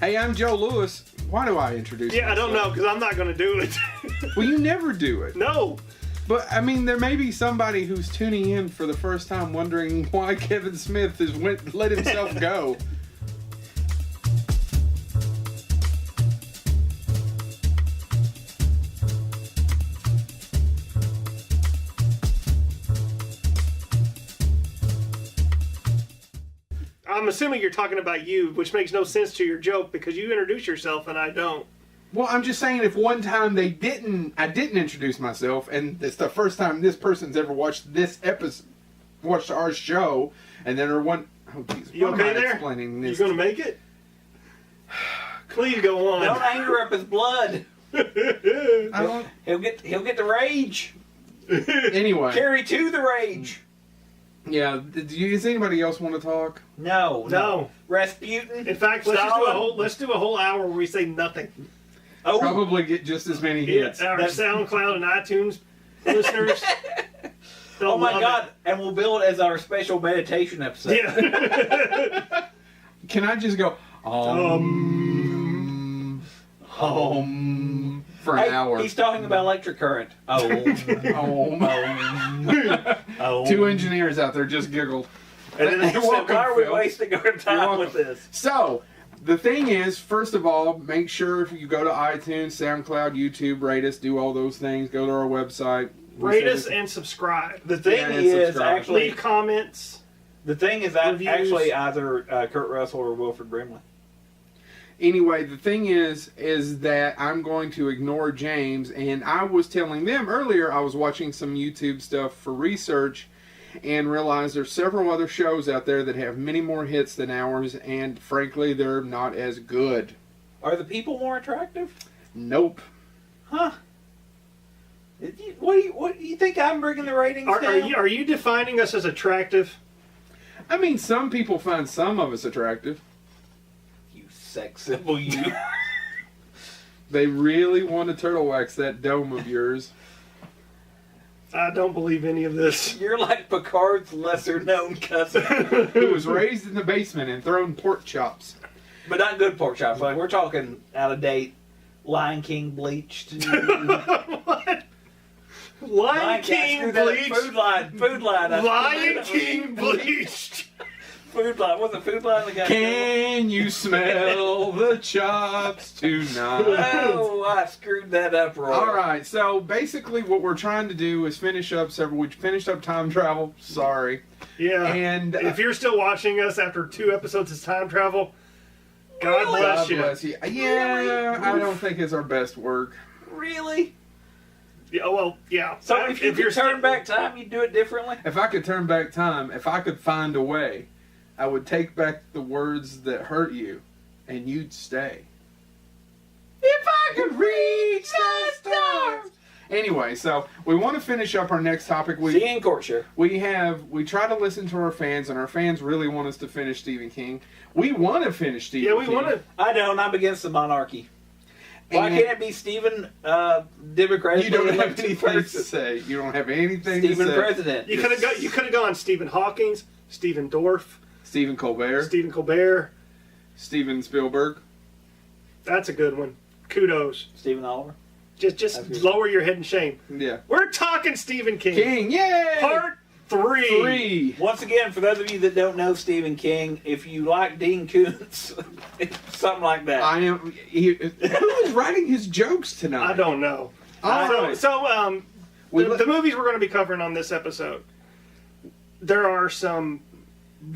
Hey, I'm Joe Lewis. Why do I introduce myself? I don't know, because I'm not going to do it. Well, you never do it. No. But, I mean, there may be somebody who's tuning in for the first time wondering why Kevin Smith has let himself go. I'm assuming you're talking about you, which makes no sense to your joke because you introduce yourself and I don't. Well, I'm just saying if one time I didn't introduce myself, and it's the first time this person's ever watched this episode, watched our show, and then oh geez, you what okay am I there? Explaining this? You gonna make it? Please go on. Don't anger up his blood. He'll get the rage. Anyway, Carry to the rage. yeah. Does anybody else want to talk? No. Rasputin. In fact, let's do a whole hour where we say nothing. Oh, Probably get just as many hits. Our SoundCloud and iTunes listeners. oh my God! And we'll bill it as our special meditation episode. Yeah. Can I just go for an hour? He's talking about electric current. Two engineers out there just giggled. And then they said, Welcome, why are we Phil. wasting our time with this? So, the thing is, first of all, make sure if you go to iTunes, SoundCloud, YouTube, rate us, do all those things. Go to our website. Rate us and subscribe. The thing is, actually, leave comments. The thing is, actually either Kurt Russell or Wilford Brimley. Anyway, the thing is that I'm going to ignore James, and I was telling them earlier I was watching some YouTube stuff for research and realized there's several other shows out there that have many more hits than ours, and frankly, they're not as good. Are the people more attractive? Nope. Huh? What do you think I'm bringing the ratings down? Are you defining us as attractive? I mean, some people find some of us attractive. You sex symbol, you. They really want to turtle wax that dome of yours. I don't believe any of this. You're like Picard's lesser-known cousin. Who was raised in the basement and thrown pork chops. But not good pork chops. Like, we're talking out-of-date Lion King bleached. What? Lion King bleached? Food line. Lion King bleached. Food line. Wasn't Food Line the guy? Can you smell the chops tonight? Oh, I screwed that up wrong. All right, so basically what we're trying to do is finish up we finished up time travel. Sorry. Yeah. And if you're still watching us after 2 episodes of time travel, God bless you. Yeah, Really? I don't think it's our best work. Really? Yeah, well, yeah. So if you could turn back time, you'd do it differently? If I could turn back time, if I could find a way, I would take back the words that hurt you, and you'd stay. If I could reach the stars. Anyway, so we want to finish up our next topic. Seeing Courtshire. We try to listen to our fans, and our fans really want us to finish Stephen King. We want to finish Stephen King. Yeah, we want to. I don't. I'm against the monarchy. Why can't it be Stephen, Democratic? You don't have anything to say. You don't have anything to say. Stephen President. You could have gone Stephen Hawking's, Stephen Dorff, Stephen Colbert. Stephen Colbert. Steven Spielberg. That's a good one. Kudos. Stephen Oliver. Just lower your head in shame. Yeah. We're talking Stephen King. King, yay! Part 3. Once again, for those of you that don't know Stephen King, if you like Dean Koontz, something like that. Who is writing his jokes tonight? I don't know. The movies we're going to be covering on this episode, there are some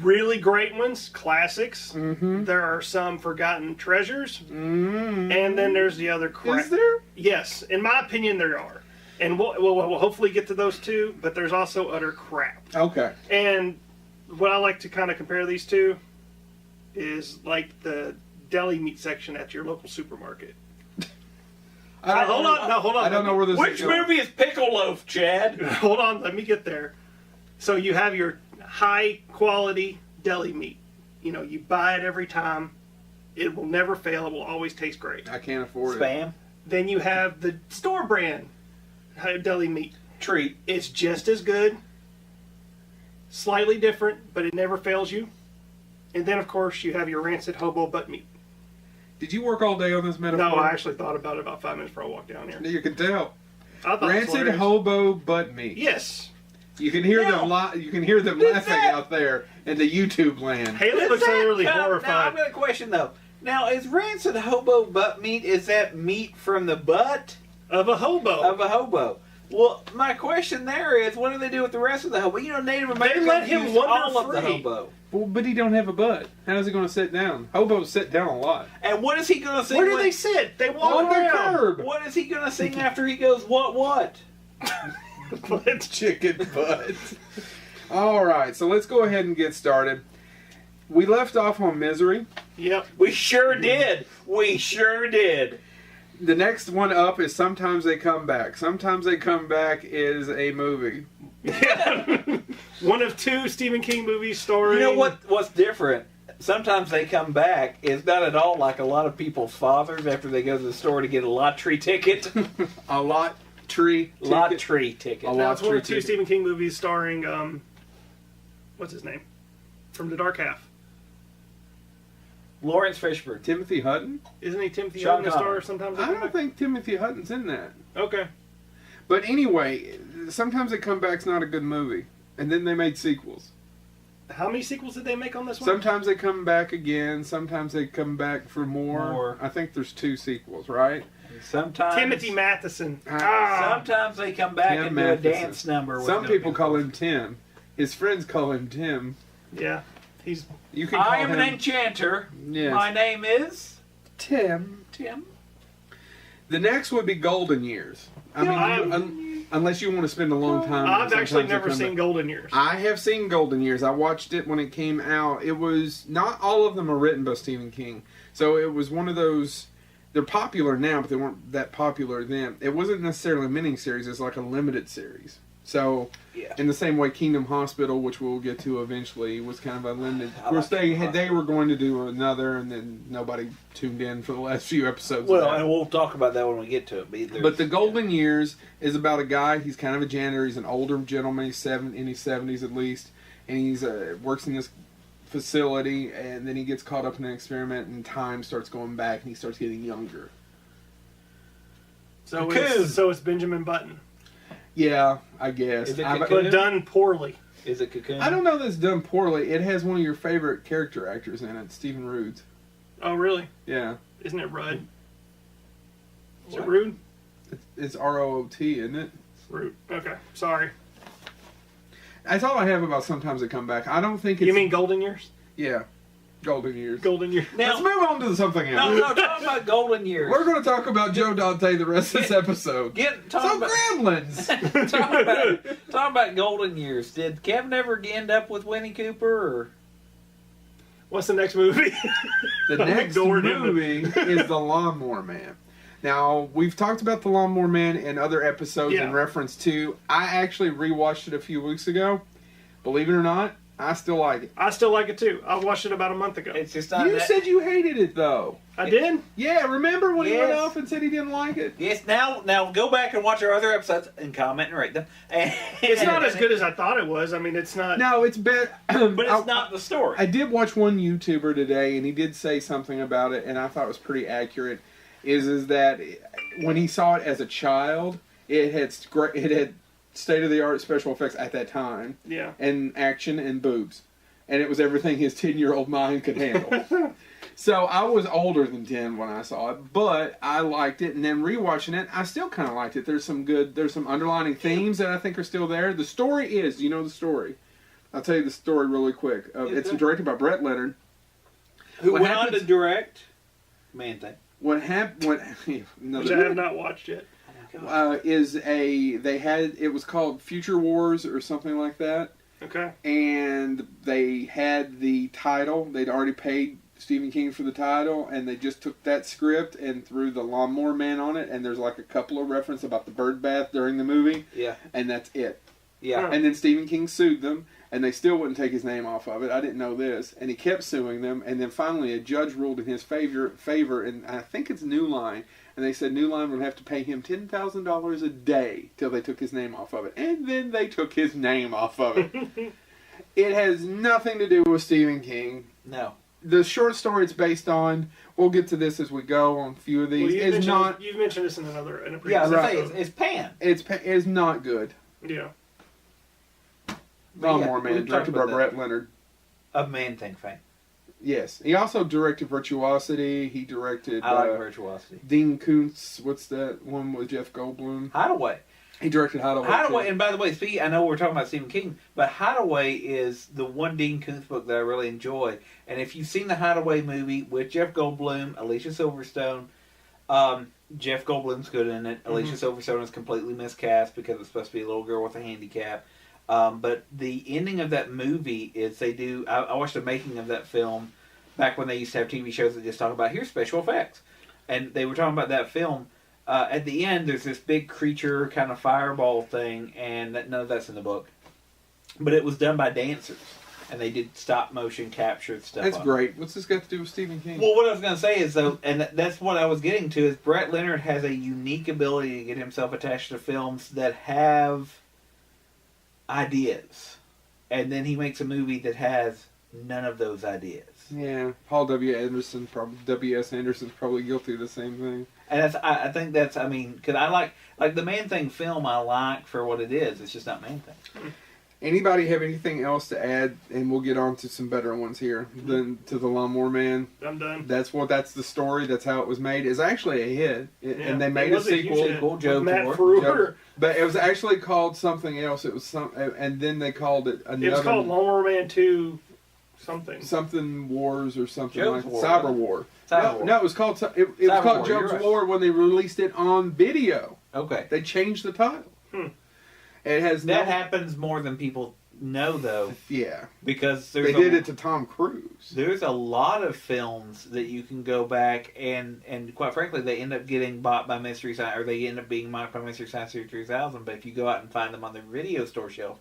really great ones, classics. Mm-hmm. There are some forgotten treasures. Mm-hmm. And then there's the other crap. Is there? Yes. In my opinion, there are. And we'll hopefully get to those too, but there's also utter crap. Okay. And what I like to kind of compare these two is like the deli meat section at your local supermarket. Hold on. I don't know where this Which is going. movie is Pickle Loaf, Chad? Hold on, let me get there. So you have your high quality deli meat. You know, you buy it every time. It will never fail. It will always taste great. I can't afford it. Spam. Then you have the store brand deli meat. Treat. It's just as good. Slightly different, but it never fails you. And then, of course, you have your rancid hobo butt meat. Did you work all day on this metaphor? No, I actually thought about it about 5 minutes before I walked down here. You can tell. I thought Rancid hobo butt meat. Yes. You can hear them. You can hear them laughing out there in the YouTube land. Haley looks really horrified. Now, I've got a question though. Now, is rancid hobo butt meat? Is that meat from the butt of a hobo? Of a hobo. Well, my question there is, what do they do with the rest of the hobo? You know, Native Americans they let him use wander all of the free. hobo. Well, but he don't have a butt. How is he going to sit down? Hobos sit down a lot. And what is he going to sing? Where do they sit? They walk on the around. curb. What is he going to sing after he goes, what? Chicken butt. All right, so let's go ahead and get started. We left off on Misery. Yep. We sure did. We sure did. The next one up is Sometimes They Come Back. Sometimes They Come Back is a movie. Yeah. One of 2 Stephen King movies starring... You know what's different? Sometimes They Come Back is not at all like a lot of people's fathers after they go to the store to get a lottery ticket. A lottery ticket. Lottery ticket. Now it's one of 2 Stephen King movies starring, what's his name? From The Dark Half. Lawrence Fishburne. Timothy Hutton? Isn't he Timothy Sean Hutton, a star? Sometimes I don't think Timothy Hutton's in that. Okay. But anyway, Sometimes They Come Back's not a good movie. And then they made sequels. How many sequels did they make on this one? Sometimes They Come Back Again. Sometimes They Come Back for more. I think there's 2 sequels, right? Sometimes Timothy Matheson. Sometimes they come back Tim and Matheson. do a dance number. With Some no people music. call him Tim. His friends call him Tim. Yeah. You can call I am him, an enchanter. Yes. My name is Tim. Tim. The next would be Golden Years. I mean, unless you want to spend a long time. I've actually Sometimes They never Come seen Back. Golden Years. I have seen Golden Years. I watched it when it came out. It was not all of them are written by Stephen King, so it was one of those. They're popular now, but they weren't that popular then. It wasn't necessarily a miniseries; it's like a limited series. So, in the same way, Kingdom Hospital, which we'll get to eventually, was kind of a limited. Of course, they were going to do another, and then nobody tuned in for the last few episodes. Well, and we'll talk about that when we get to it. But the Golden Years is about a guy. He's kind of a janitor. He's an older gentleman. He's in his 70s at least, and he's works in this facility. And then he gets caught up in an experiment, and time starts going back, and he starts getting younger. So it's Benjamin Button. Yeah, I guess. Is it But done poorly. Is it Cocoon? I don't know that it's done poorly. It has one of your favorite character actors in it, Stephen Root. Oh, really? Yeah. Isn't it Rudd? Is it What? Rude? It's R-O-O-T, isn't it? Root. Okay. Sorry. That's all I have about Sometimes They Come Back. I don't think it's... You mean Golden Years? Yeah. Golden Years. Golden Years. Let's move on to something else. No, talk about Golden Years. We're going to talk about Joe Dante the rest of this episode. Gremlins! talk about Golden Years. Did Kevin ever end up with Winnie Cooper? Or? What's the next movie? The next movie is The Lawnmower Man. Now, we've talked about The Lawnmower Man in other episodes in reference to... I actually rewatched it a few weeks ago. Believe it or not, I still like it. I still like it too. I watched it about a month ago. It's just not You said you hated it, though. I did? Yeah, remember when he went off and said he didn't like it? Yes, now go back and watch our other episodes and comment and rate them. It's not as good as I thought it was. I mean, it's not... No, it's better. But it's not the story. I did watch one YouTuber today, and he did say something about it, and I thought it was pretty accurate, is that when he saw it as a child, it had state-of-the-art special effects at that time. Yeah. And action and boobs. And it was everything his 10-year-old mind could handle. So I was older than 10 when I saw it, but I liked it. And then rewatching it, I still kind of liked it. There's some underlining themes that I think are still there. The story is, you know the story. I'll tell you the story really quick. It's directed by Brett Leonard. Who went on to direct Man Thing. What happened? Which I have not watched yet. It was called Future Wars or something like that. Okay. And they had the title. They'd already paid Stephen King for the title, and they just took that script and threw the Lawnmower Man on it, and there's like a couple of references about the bird bath during the movie. Yeah. And that's it. Yeah. And then Stephen King sued them, and they still wouldn't take his name off of it. I didn't know this. And he kept suing them, and then finally a judge ruled in his favor, and I think it's New Line, and they said New Line would have to pay him $10,000 a day till they took his name off of it. And then they took his name off of it. It has nothing to do with Stephen King. No. the short story it's based on, we'll get to this as we go on a few of these, is not... You've mentioned this in a previous episode. It's Pan. It's not good. Yeah. Lawnmower Man, directed by Brett Leonard. Of Man-Thing fame. Yes. He also directed Virtuosity. He directed... I like Virtuosity. Dean Koontz, what's that one with Jeff Goldblum? Hideaway. He directed Hideaway. Hideaway, and by the way, I know we're talking about Stephen King, but Hideaway is the one Dean Koontz book that I really enjoy. And if you've seen the Hideaway movie with Jeff Goldblum, Alicia Silverstone, Jeff Goldblum's good in it. Alicia Silverstone is completely miscast because it's supposed to be a little girl with a handicap. But the ending of that movie is they do... I watched the making of that film back when they used to have TV shows that just talk about, here's special effects. And they were talking about that film. At the end, there's this big creature kind of fireball thing, and none of that's in the book. But it was done by dancers, and they did stop motion capture stuff. That's great. What's this got to do with Stephen King? Well, what I was going to say is, though, and that's what I was getting to, is Brett Leonard has a unique ability to get himself attached to films that have ideas. And then he makes a movie that has none of those ideas. Yeah, Paul W. Anderson, W.S. Anderson's probably guilty of the same thing. And I think that's, because I like the Man-Thing film I like for what it is. It's just not Man-Thing. Anybody have anything else to add? And we'll get on to some better ones here than to the Lawnmower Man. I'm done. That's the story. That's how it was made. It's actually a hit. And they made a sequel. But it was actually called something else. It was and then they called it another. It was called Lawnmower Man 2 something. Something Wars or something Joe's like War. Cyber War. War. No, it was called Joe's War when they released it on video. Okay. They changed the title. It has that happens more than people know, though. Yeah. Because they did it to Tom Cruise. There's a lot of films that you can go back and quite frankly, they end up getting bought by Mystery Science, or they end up being mocked by Mystery Science Theater 3000. But if you go out and find them on the video store shelf,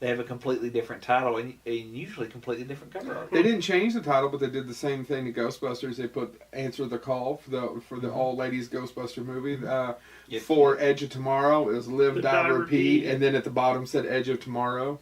they have a completely different title and usually completely different cover art. They didn't change the title, but they did the same thing to Ghostbusters. They put "Answer the Call" for the all ladies Ghostbuster movie. For Edge of Tomorrow, it was "Live, Die, Repeat," and then at the bottom said "Edge of Tomorrow."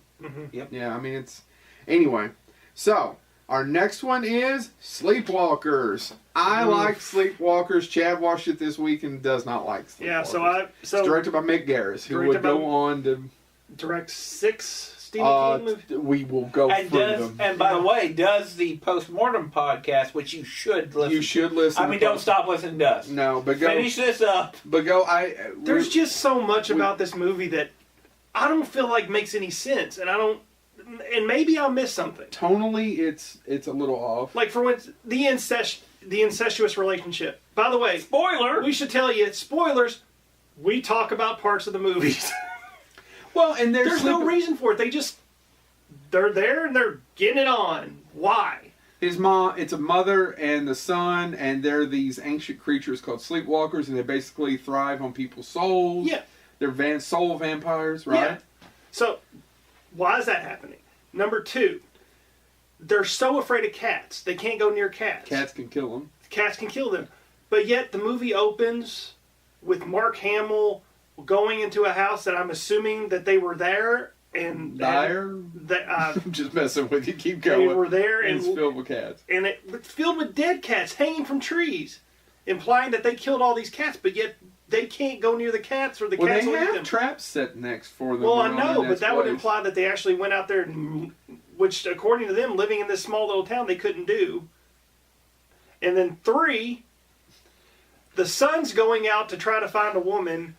Yep. Yeah, it's anyway. So our next one is Sleepwalkers. I like Sleepwalkers. Chad watched it this week and does not like Sleepwalkers. Yeah, so it's directed by Mick Garris, who would go on to direct 6 Stephen King movies. We will go through them. And by the way, does the Postmortem podcast, which you should listen. You should listen. Don't stop listening to us. No, but go finish this up. But go. There's just so much about this movie that I don't feel like makes any sense, and maybe I'll miss something. Tonally, it's a little off. Like for instance, the incestuous relationship. By the way, spoiler. We should tell you spoilers. We talk about parts of the movies. Well, and there's no reason for it. They're there and they're getting it on. Why? His mom, it's a mother and the son, and they're these ancient creatures called sleepwalkers, and they basically thrive on people's souls. Yeah. They're soul vampires, right? Yeah. So, why is that happening? Number 2, they're so afraid of cats. They can't go near cats. Cats can kill them. Cats can kill them. But yet the movie opens with Mark Hamill going into a house that I'm assuming that they were there and I'm just messing with you. Keep going. They were there and it's filled with cats. And it's filled with dead cats hanging from trees, implying that they killed all these cats, but yet they can't go near the cats or the cats will eat them. They have traps set next for them. Well, I know, but that would imply that they actually went out there, which according to them, living in this small little town, they couldn't do. And then 3, the son's going out to try to find a woman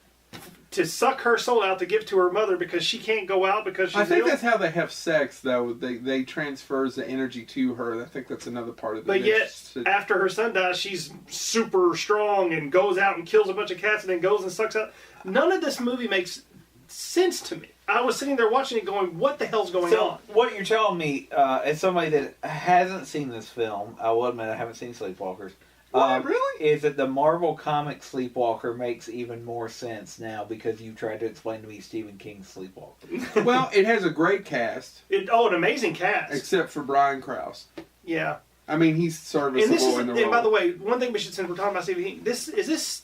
to suck her soul out to give to her mother because she can't go out because she's ill. That's how they have sex, though. They transfers the energy to her. I think that's another part of the But yet, after her son dies, she's super strong and goes out and kills a bunch of cats and then goes and sucks out. None of this movie makes sense to me. I was sitting there watching it going, what the hell's going on? What you're telling me, as somebody that hasn't seen this film, I will admit I haven't seen Sleepwalkers. Really? Is that the Marvel comic Sleepwalker makes even more sense now because you tried to explain to me Stephen King's Sleepwalker. Well, it has a great cast. An amazing cast. Except for Brian Krause. Yeah. I mean, he's serviceable in the role. And by the way, one thing we should, since we're talking about Stephen King, is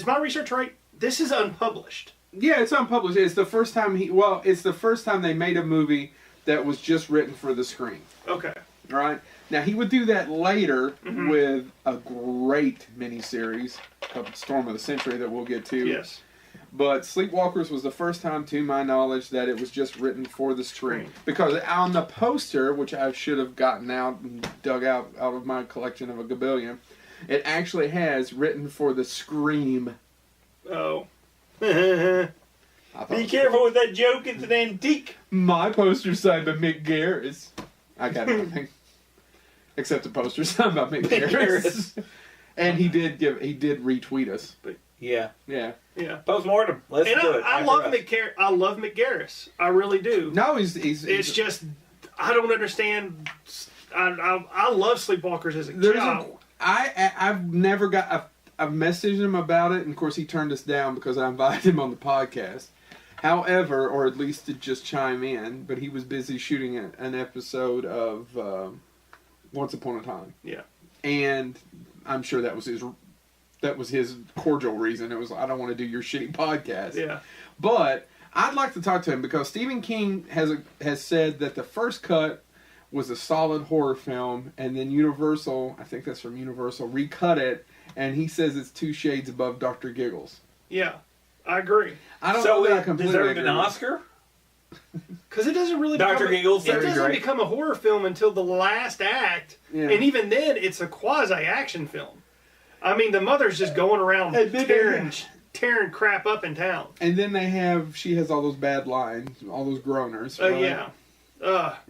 my research right? This is unpublished. Yeah, it's unpublished. It's the first time it's the first time they made a movie that was just written for the screen. Okay. Right? Now, he would do that later with a great miniseries called Storm of the Century that we'll get to. Yes. But Sleepwalkers was the first time, to my knowledge, that it was just written for the screen. Because on the poster, which I should have gotten out and dug out of my collection of a gabillion, it actually has written for the Scream. Oh. Be careful with that joke, it's an antique. My poster signed by Mick Garris. I got nothing. Except the poster signed by Mick Garris. And he did retweet us. But yeah. Postmortem. Let's do it. I love Mick Garris. I really do. No, he's it's just I don't understand. I love Sleepwalkers as a child. I've never got. I've messaged him about it, and of course he turned us down because I invited him on the podcast. However, or at least to just chime in, but he was busy shooting an episode of Once Upon a Time. Yeah, and I'm sure that was his cordial reason. It was, I don't want to do your shitty podcast. Yeah, but I'd like to talk to him because Stephen King has said that the first cut was a solid horror film, and then Universal, I think that's from Universal, recut it, and he says it's 2 shades above Dr. Giggles. Yeah, I agree. I don't know that I completely deserved agree. an Oscar? Because it doesn't really Dr. Giggles, it doesn't become a horror film until the last act, and even then it's a quasi-action film. I mean, the mother's just going around tearing crap up in town. And then she has all those bad lines, all those groaners. Right? Yeah.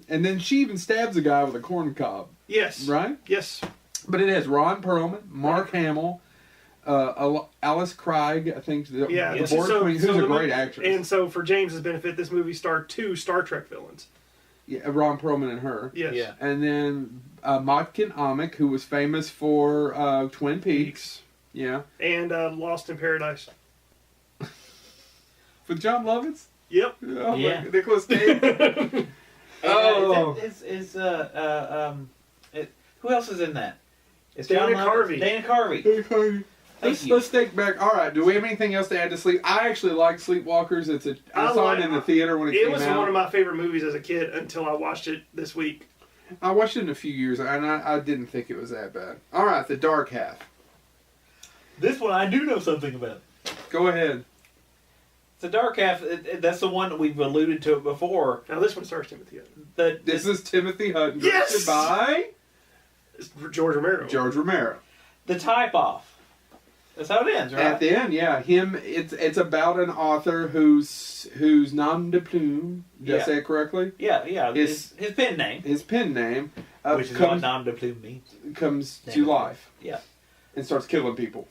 And then she even stabs a guy with a corn cob. Yes. Right? Yes. But it has Ron Perlman, Mark Hamill, Alice Craig, I think, the board queen, who's a great actress. And so, for James's benefit, this movie starred 2 Star Trek villains. Yeah, Ron Perlman and her. Yes. Yeah. And then Motkin Amick, who was famous for Twin Peaks. Yeah. And Lost in Paradise. With John Lovitz? Yep. Oh, yeah. Nicholas Cage. Who else is in that? It's Dana Carvey. Dana Carvey. Let's think back. All right, do we have anything else to add to Sleep? I actually like Sleepwalkers. I saw it in the theater when it came out. It was one of my favorite movies as a kid until I watched it this week. I watched it in a few years, and I didn't think it was that bad. All right, The Dark Half. This one I do know something about. Go ahead. The Dark Half, that's the one that we've alluded to it before. Now this one stars Timothy Hutton. This is Timothy Hutton. Yes! By George Romero. George Romero. The Type-Off. That's how it ends, right? At the end, yeah. It's about an author whose nom de plume, did I say it correctly? Yeah. His pen name. His pen name. Which is what nom de plume means. Comes to life. Yeah. And starts killing people.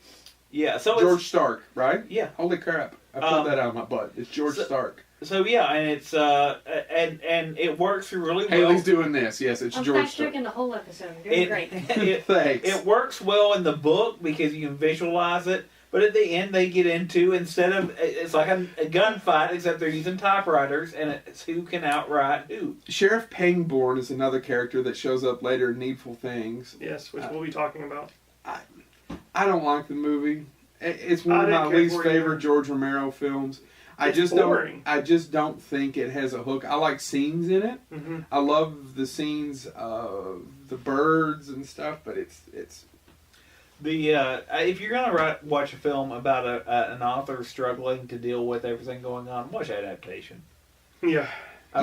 Yeah, so George Stark, right? Yeah. Holy crap. I pulled that out of my butt. It's George Stark. So yeah, and it's and it works really well. Haley's doing this. Yes, it's George Stark. I'm fast-tracking the whole episode. You're doing great. Thanks. It works well in the book because you can visualize it. But at the end, they get into, instead of, it's like a gunfight, except they're using typewriters, and it's who can outright who. Sheriff Pangborn is another character that shows up later in Needful Things. Yes, which we'll be talking about. I don't like the movie. It's one of my least favorite George Romero films. I just don't think it has a hook. I like scenes in it. Mm-hmm. I love the scenes of the birds and stuff, but it's the if you're gonna watch a film about an author struggling to deal with everything going on, watch Adaptation. Yeah. I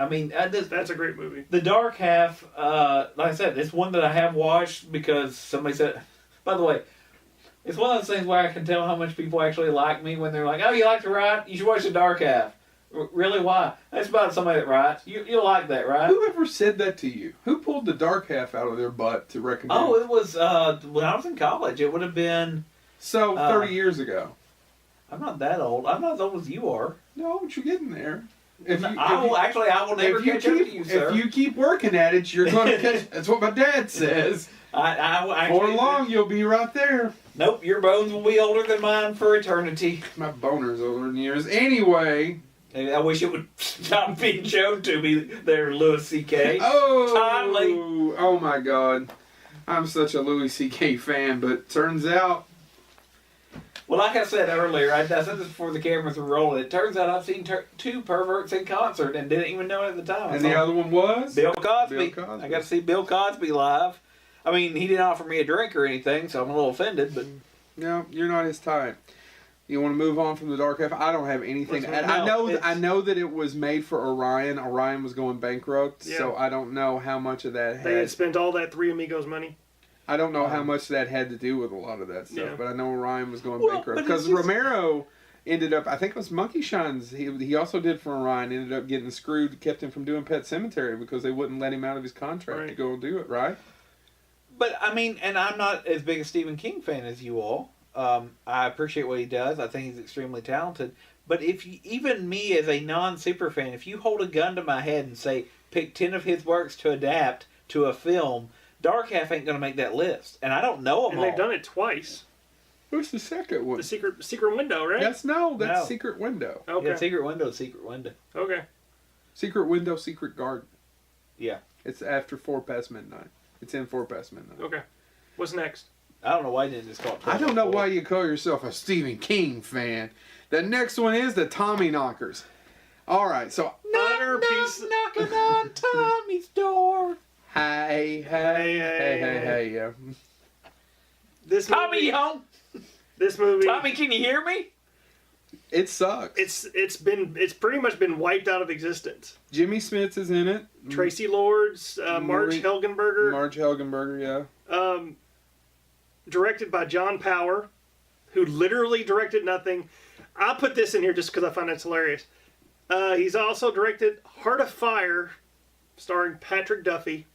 mean, that's a great movie. The Dark Half, like I said, it's one that I have watched because somebody said. By the way, it's one of those things where I can tell how much people actually like me when they're like, "Oh, you like to write? You should watch The Dark Half." Really? Why? That's about somebody that writes. You like that, right? Whoever said that to you? Who pulled The Dark Half out of their butt to recommend? Oh, it was when I was in college. It would have been 30 years ago. I'm not that old. I'm not as old as you are. No, but you're getting there. I will never catch up to you, sir. If you keep working at it, you're going to catch. That's what my dad says. For long, you'll be right there. Nope, your bones will be older than mine for eternity. My boner's older than yours. Anyway. I wish it would stop being shown to me there, Louis C.K. Timely. Oh my God. I'm such a Louis C.K. fan, but turns out Well, like I said earlier, I said this before the cameras were rolling. It turns out I've seen two perverts in concert and didn't even know it at the time. And the other one was? Bill Cosby. Bill Cosby. I got to see Bill Cosby live. I mean, he didn't offer me a drink or anything, so I'm a little offended, but... No, you're not his type. You want to move on from the Dark Half? I don't have anything. I know that it was made for Orion. Orion was going bankrupt, so I don't know how much of that had... They had spent all that Three Amigos money. I don't know how much that had to do with a lot of that stuff, but I know Orion was going bankrupt. Because Romero ended up, I think it was Monkey Shines, he also did for Orion, ended up getting screwed, kept him from doing Pet Sematary because they wouldn't let him out of his contract to go and do it, right? But, I mean, and I'm not as big a Stephen King fan as you all. I appreciate what he does. I think he's extremely talented. But if you, even me as a non-super fan, if you hold a gun to my head and say, pick 10 of his works to adapt to a film, Dark Half ain't going to make that list. And I don't know them all. And they've done it twice. What's the second one? The Secret Window, right? That's Secret Window. Okay. Yeah, Secret Window. Okay. Secret Window, Secret Garden. Yeah. It's after 4 past midnight. It's in 4 past midnight. Okay. What's next? I don't know why you didn't just call it 12. I don't know why you call yourself a Stephen King fan. The next one is the Tommyknockers. All right, so... Knocking on Tommy's door. Hey, yeah. This Tommy, movie, you home? This movie... Tommy, can you hear me? It sucks. It's pretty much been wiped out of existence. Jimmy Smits is in it. Tracy Lords, Marge Helgenberger. Marge Helgenberger, yeah. Directed by John Power, who literally directed nothing. I'll put this in here just because I find it's hilarious. He's also directed Heart of Fire, starring Patrick Duffy.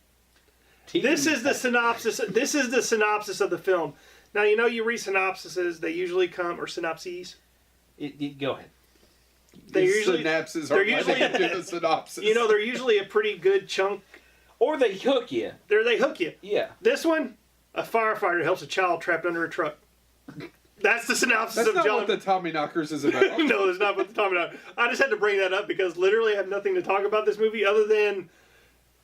This is the synopsis. This is the synopsis of the film. Now you read synopsises. They usually come or synopses. Go ahead. They're usually the synopsis. They're usually a pretty good chunk. Or they hook you. They hook you. Yeah. This one, a firefighter helps a child trapped under a truck. That's the synopsis That's of not John. what the Tommyknockers is about. No, that's not what the Tommyknockers. I just had to bring that up because literally I have nothing to talk about this movie other than,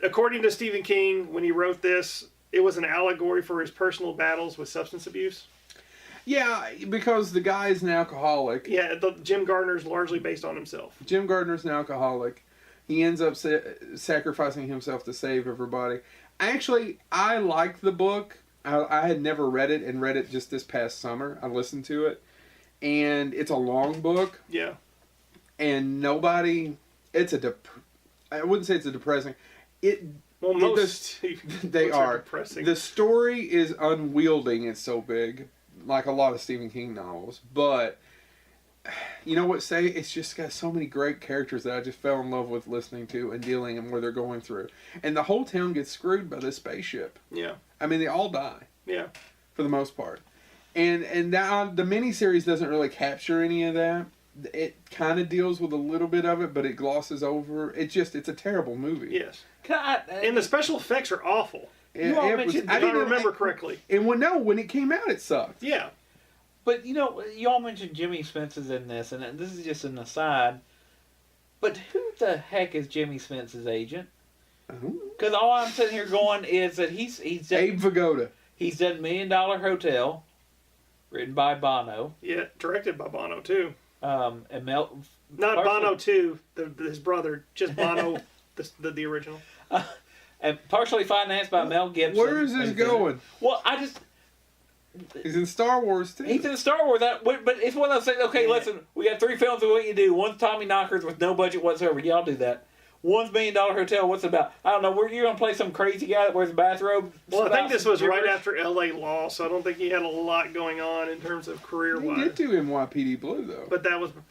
according to Stephen King, when he wrote this, it was an allegory for his personal battles with substance abuse. Yeah, because the guy is an alcoholic. Yeah, Jim Gardner's largely based on himself. Jim Gardner's an alcoholic. He ends up sacrificing himself to save everybody. Actually, I liked the book. I had never read it and read it just this past summer. I listened to it. And it's a long book. Yeah. And nobody... I wouldn't say it's a depressing... they are depressing. The story is unwielding. It's so big. Like a lot of Stephen King novels. But... You know what, it's just got so many great characters that I just fell in love with listening to and dealing and where they're going through. And the whole town gets screwed by this spaceship. Yeah. I mean, they all die. Yeah. For the most part. And now the miniseries doesn't really capture any of that. It kind of deals with a little bit of it, but it glosses over. It's a terrible movie. Yes. And the special effects are awful. I didn't remember correctly. And when it came out, it sucked. Yeah. But, you all mentioned Jimmy Spence is in this, and this is just an aside. But who the heck is Jimmy Spence's agent? Because all I'm sitting here going is that he's done, Abe Vigoda. He's done $1 Million Hotel, written by Bono. Yeah, directed by Bono, too. And Not Bono 2, his brother, just Bono, the original. And partially financed by Mel Gibson. Where is this going? Well, He's in Star Wars, too. He's in Star Wars, but it's one of those things, okay, listen, we got 3 films we want you to do. One's Tommyknockers with no budget whatsoever. Y'all do that. One's $1 Million Hotel, what's it about? I don't know, you're going to play some crazy guy that wears a bathrobe? Well, I think this was right after L.A. Law, so I don't think he had a lot going on in terms of career-wise. He did do NYPD Blue, though. But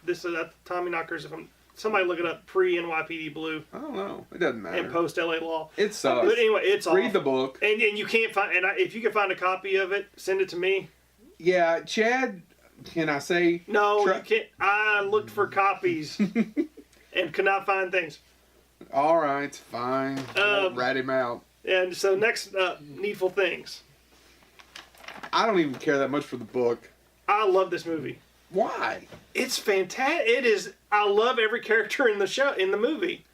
this is Tommyknockers, somebody look it up, pre-NYPD Blue. I don't know. It doesn't matter. And post-LA Law. It sucks. But anyway, it's awful. Read the book. And you can't find... And if you can find a copy of it, send it to me. Yeah, Chad, can I say... No, you can't. I looked for copies and could not find things. All right, fine. Rat him out. And so next up, Needful Things. I don't even care that much for the book. I love this movie. Why? It's fantastic. It is. I love every character in the movie.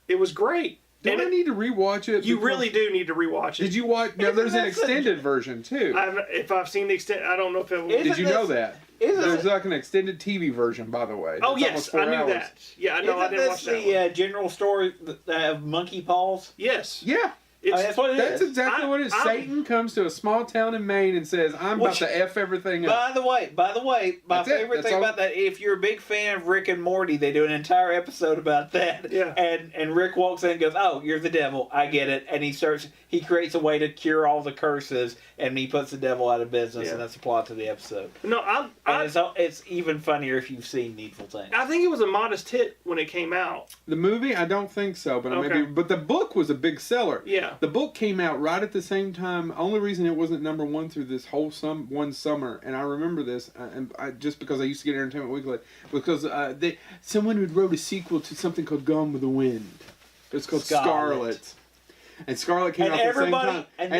It was great. Do I need to rewatch it? You really do need to rewatch it. Did you watch? Now there's an extended version too. If I've seen the extent, I don't know if it was. Did you know that? There's like an extended TV version, by the way. Oh it's yes, I knew hours. that. Yeah, I know. I didn't watch that. Isn't this the general story of monkey paws? Yes. Yeah. That's what it is. That's exactly what it is. Satan comes to a small town in Maine and says, I'm about to F everything up. By the way, my favorite thing about that, if you're a big fan of Rick and Morty, they do an entire episode about that. Yeah. And Rick walks in and goes, oh, you're the devil. I get it. And he creates a way to cure all the curses, and he puts the devil out of business, and that's the plot to the episode. No, it's even funnier if you've seen Needful Things. I think it was a modest hit when it came out. The movie, I don't think so, but but the book was a big seller. Yeah. The book came out right at the same time. Only reason it wasn't number one through this whole one summer, and I remember this, and just because I used to get Entertainment Weekly, because someone had wrote a sequel to something called Gone with the Wind. It was called Scarlet. And Scarlet came out at the same time, and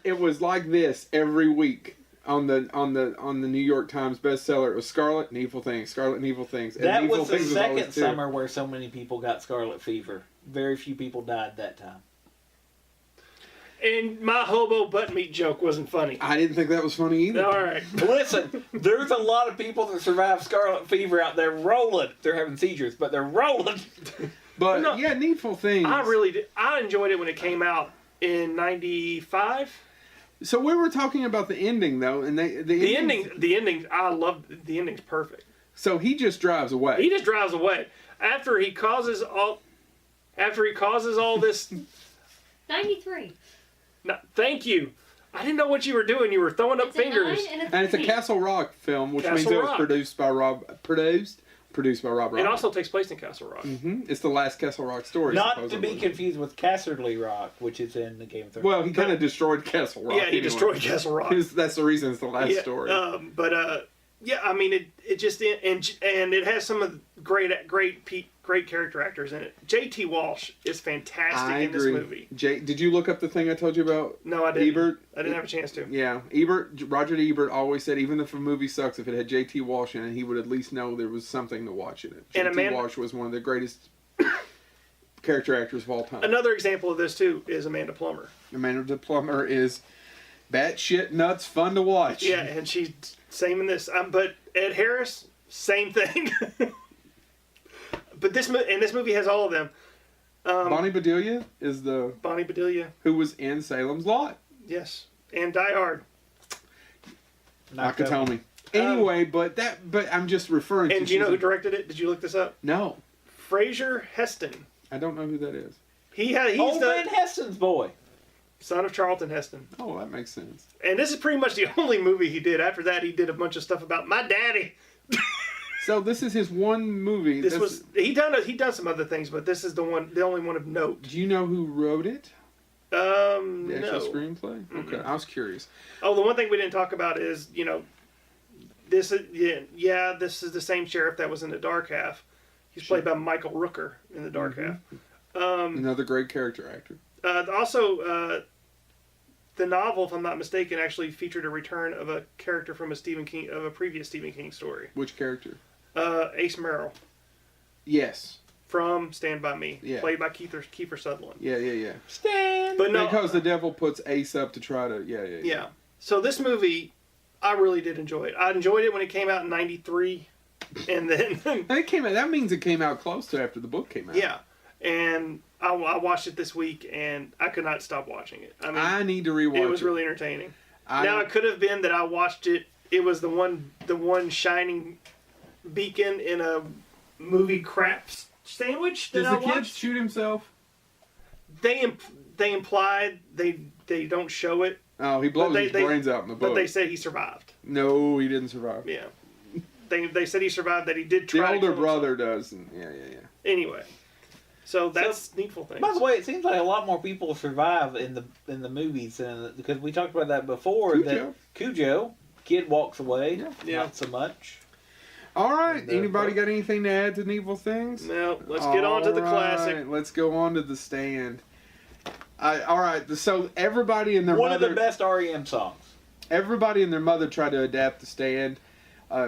it was like this every week. On the New York Times bestseller, it was Scarlet, Needful Things, Scarlet, Needful Things. And that Needful was the Things second summer where so many people got scarlet fever. Very few people died that time. And my hobo butt meat joke wasn't funny. I didn't think that was funny either. All right. Listen, there's a lot of people that survive scarlet fever out there rolling. They're having seizures, but they're rolling. But Needful Things. I really did. I enjoyed it when it came out in '95. So we were talking about the ending though, and the ending. I love the ending's perfect. So he just drives away. He just drives away after he causes all this. 93. No, thank you. I didn't know what you were doing. You were throwing up fingers. And it's a Castle Rock film, which means it was produced by Rob Reiner. It also takes place in Castle Rock. Mm-hmm. It's the last Castle Rock story. Not to be confused with Casterly Rock, which is in the Game of Thrones. Well, he kind of destroyed Castle Rock. Yeah, he destroyed Castle Rock. That's the reason it's the last story. Yeah, I mean, it just and it has some of the great character actors in it. J.T. Walsh is fantastic in this movie. Did you look up the thing I told you about? No, I didn't. Ebert? I didn't have a chance to. Yeah, Roger Ebert always said even if a movie sucks, if it had J.T. Walsh in it, he would at least know there was something to watch in it. J.T. Walsh was one of the greatest character actors of all time. Another example of this too is Amanda Plummer. Amanda Plummer is batshit nuts, fun to watch. Yeah, and she's same in this. But Ed Harris, same thing. But this movie has all of them. Bonnie Bedelia is Bonnie Bedelia, who was in Salem's Lot. Yes, and Die Hard. Nakatomi. Anyway, but I'm just referring to. And do you know who directed it? Did you look this up? No. Fraser Heston. I don't know who that is. He's Ben Heston's boy. Son of Charlton Heston. Oh, that makes sense. And this is pretty much the only movie he did. After that, he did a bunch of stuff about my daddy. So this is his one movie. He done some other things, but this is the only one of note. Do you know who wrote it? The actual screenplay. Mm-hmm. Okay, I was curious. Oh, the one thing we didn't talk about is this is this is the same sheriff that was in The Dark Half. He's played by Michael Rooker in The Dark Half. Another great character actor. Also, the novel, if I'm not mistaken, actually featured a return of a character from a previous Stephen King story. Which character? Ace Merrill. Yes. From Stand By Me, played by Kiefer Sutherland. Yeah. But no, because the devil puts Ace up to try to. Yeah. So this movie, I really did enjoy it. I enjoyed it when it came out in '93, and then it came out. That means it came out close to after the book came out. Yeah, and I watched it this week, and I could not stop watching it. I mean, I need to rewatch it. It was really entertaining. Now it could have been that I watched it. It was the one shining beacon in a movie crap sandwich that I watched. Does the kid shoot himself? They implied they don't show it. Oh, he blows his brains out in the book. But they say he survived. No, he didn't survive. Yeah, they said he survived. That he did try. The older brother does. And yeah. Anyway, so that's Needful Things. By the way, it seems like a lot more people survive in the movies, because we talked about that before. Cujo, kid walks away. Yeah. Not so much. All right. Anybody got anything to add to Needful Things? No. Let's get on to the classic. Let's go on to The Stand. All right. So everybody and their mother. One of the best REM songs. Everybody and their mother tried to adapt The Stand.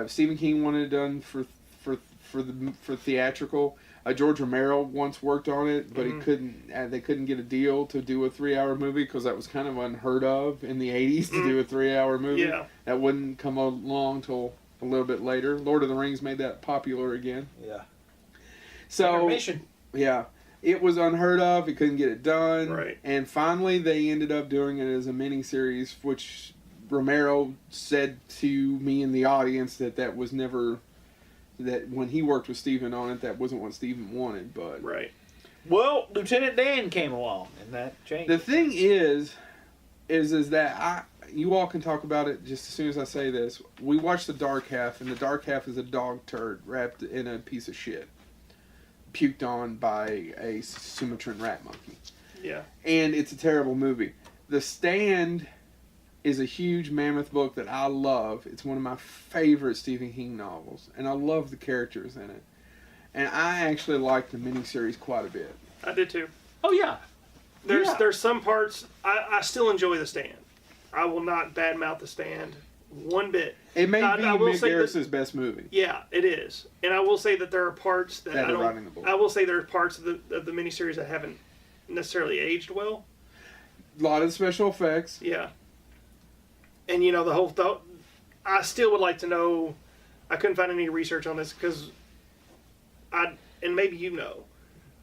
Stephen King wanted it done for theatrical. George Romero once worked on it, but he couldn't. They couldn't get a deal to do a 3-hour movie because that was kind of unheard of in the '80s to do a 3-hour movie. Yeah. That wouldn't come along till a little bit later. Lord of the Rings made that popular again. Yeah. So Intermission. yeah, it was unheard of. He couldn't get it done. Right. And finally, they ended up doing it as a miniseries, which Romero said to me in the audience that was never. That when he worked with Steven on it, that wasn't what Steven wanted, but... Right. Well, Lieutenant Dan came along, and that changed. The thing is that you all can talk about it just as soon as I say this. We watched The Dark Half, and The Dark Half is a dog turd wrapped in a piece of shit. Puked on by a Sumatran rat monkey. Yeah. And it's a terrible movie. The Stand is a huge mammoth book that I love. It's one of my favorite Stephen King novels, and I love the characters in it. And I actually like the miniseries quite a bit. I did too. Oh, yeah. There's some parts I still enjoy The Stand. I will not badmouth The Stand one bit. It may be Mick say Garris's best movie. Yeah, it is. And I will say that there are parts that That are writing the book. I will say there are parts of the miniseries that haven't necessarily aged well. A lot of special effects. Yeah. And you know the whole thought. I still would like to know. I couldn't find any research on this because and maybe you know,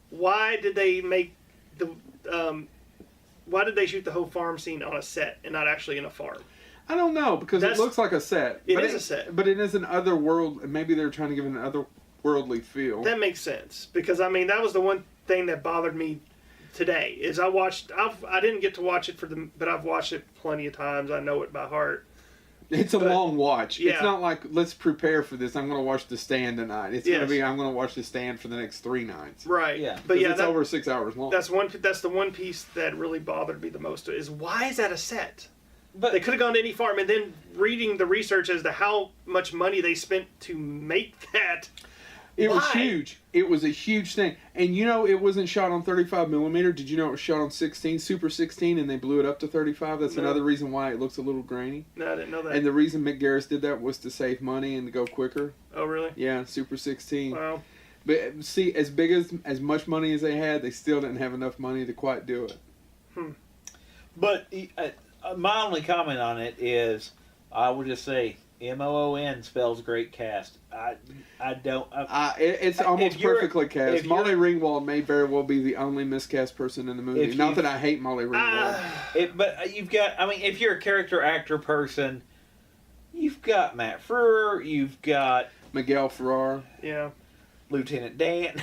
why did they make the why did they shoot the whole farm scene on a set and not actually in a farm? I don't know because it looks like a set. It is a set, but it is an otherworld. Maybe they're trying to give it an otherworldly feel. That makes sense because I mean that was the one thing that bothered me today is I didn't get to watch it but I've watched it plenty of times. I know it by heart. It's a long watch. Yeah. It's not like let's prepare for this. I'm going to watch The Stand tonight. It's going to be I'm going to watch The Stand for the next 3 nights. Right. Yeah. But yeah, it's over 6 hours long. That's the one piece that really bothered me the most is why is that a set? But they could have gone to any farm, and then reading the research as to how much money they spent to make that. It was huge. It was a huge thing. And you know, it wasn't shot on 35 millimeter. Did you know it was shot on 16, Super 16, and they blew it up to 35? That's another reason why it looks a little grainy. No, I didn't know that. And the reason Mick Garris did that was to save money and to go quicker. Oh, really? Yeah, Super 16. Wow. But see, as much money as they had, they still didn't have enough money to quite do it. But my only comment on it is, I would just say, MOON spells great cast. It's almost perfectly cast. Molly Ringwald may very well be the only miscast person in the movie. Not that I hate Molly Ringwald. But you've got, if you're a character actor person, you've got Matt Frewer, you've got Miguel Ferrer. Yeah. Lieutenant Dan.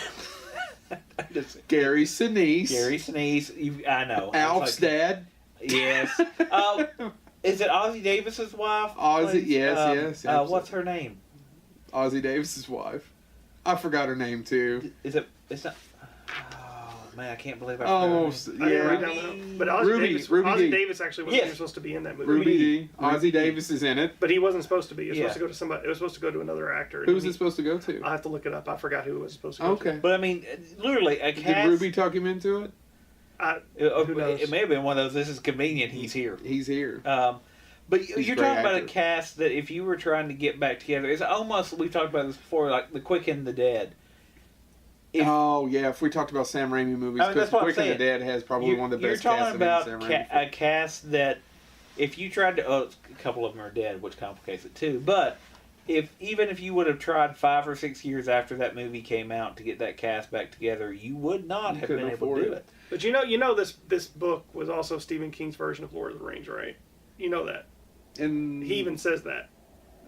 Gary Sinise. Gary Sinise. I know. Alf's dad. Yes. Is it Ozzie Davis's wife? Ozzie, yes. What's her name? Ozzie Davis's wife. I forgot her name too. Is it? It's not. Oh man, I can't believe I forgot. But Ozzie Davis actually wasn't even supposed to be in that movie. Ruby D. Ozzie Davis is in it, but he wasn't supposed to be. It was supposed to go to somebody. It was supposed to go to another actor. Who was it supposed to go to? I have to look it up. I forgot who it was supposed to go to. Okay, but I mean, literally, a cast. Did Ruby talk him into it? Who knows? It may have been one of those. This is convenient. He's here. He's here. But you're talking about a cast that if you were trying to get back together, it's almost, we've talked about this before, like The Quick and the Dead. If we talked about Sam Raimi movies, because The Quick and the Dead has probably one of the best casts. You're talking about a cast that if you tried to, a couple of them are dead, which complicates it too, but even if you would have tried 5 or 6 years after that movie came out to get that cast back together, you would not have been able to do it. But you know this book was also Stephen King's version of Lord of the Rings, right? You know that. And he even says that.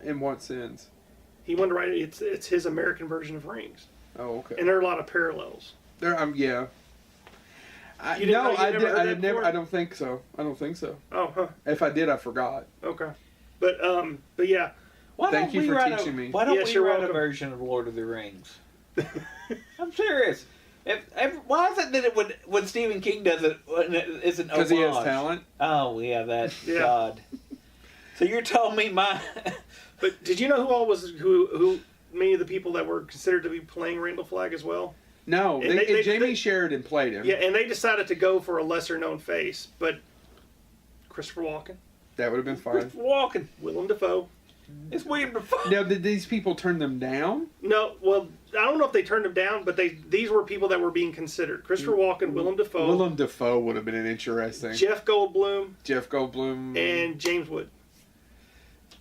In what sense? He wanted to write it. It's his American version of Rings. Oh, okay. And there are a lot of parallels. There, yeah. I don't think so. Oh, huh. If I did, I forgot. Okay. But yeah. Thank you for teaching me. Why don't we write a version of Lord of the Rings? I'm serious. Why is it that when Stephen King does it, it's an homage? Because he has talent. Oh yeah, that yeah. God. So you're telling me my. But did you know who many of the people that were considered to be playing Randall Flagg as well? No, Jamie Sheridan played him. Yeah, and they decided to go for a lesser known face, but Christopher Walken. That would have been fine. Christopher Walken, Willem Dafoe. It's William Dafoe. Now, did these people turn them down? No, well, I don't know if they turned them down, but these were people that were being considered. Christopher Walken, Willem Dafoe. Willem Dafoe would have been an interesting. Jeff Goldblum. And James Wood.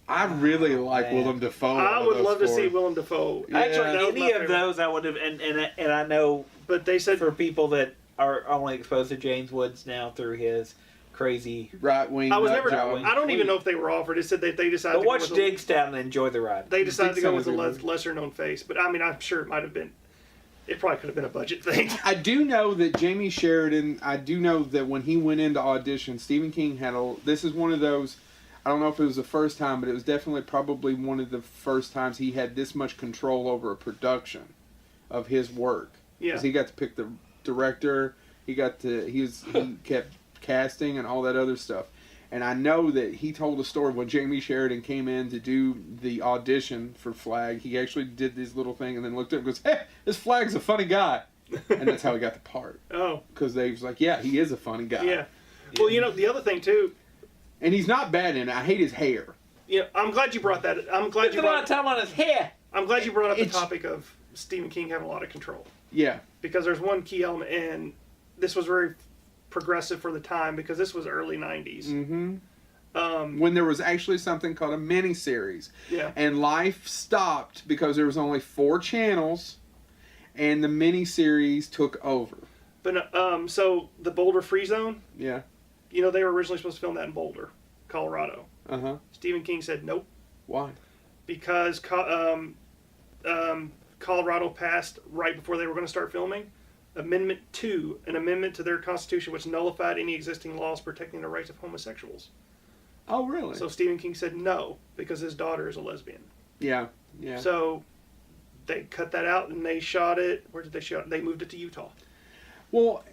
I really like Willem Dafoe. I would love to see Willem Dafoe. Yeah. Actually, any of those I would have, and I know, but they said for people that are only exposed to James Woods now through his crazy right wing. I was never. I don't even know if they were offered. It said that they decided. But to watch Digstown and enjoy the ride. They decided to go with a lesser known face, but I mean, I'm sure it might have been. It probably could have been a budget thing. I do know that Jamie Sheridan. I do know that when he went into audition, Stephen King had a. This is one of those. I don't know if it was the first time, but it was definitely probably one of the first times he had this much control over a production of his work. Yeah. Because he got to pick the director. He kept casting and all that other stuff. And I know that he told a story when Jamie Sheridan came in to do the audition for Flag. He actually did this little thing and then looked at him and goes, "Hey, this Flag's a funny guy." And that's how he got the part. Oh. Because they was like, yeah, he is a funny guy. Yeah. Well, the other thing, too. And he's not bad in it. I hate his hair. Yeah, I'm glad you brought that. I'm glad you brought a lot of time on his hair. I'm glad you brought up the topic of Stephen King having a lot of control. Yeah. Because there's one key element, and this was very progressive for the time because this was early 90s. Mm-hmm. When there was actually something called a miniseries. Yeah. And life stopped because there was only 4 channels, and the miniseries took over. But so the Boulder Free Zone. Yeah. They were originally supposed to film that in Boulder, Colorado. Uh-huh. Stephen King said nope. Why? Because Colorado passed right before they were going to start filming Amendment 2, an amendment to their constitution which nullified any existing laws protecting the rights of homosexuals. Oh, really? So Stephen King said no because his daughter is a lesbian. Yeah, yeah. So they cut that out and they shot it. Where did they shot it? They moved it to Utah. Well,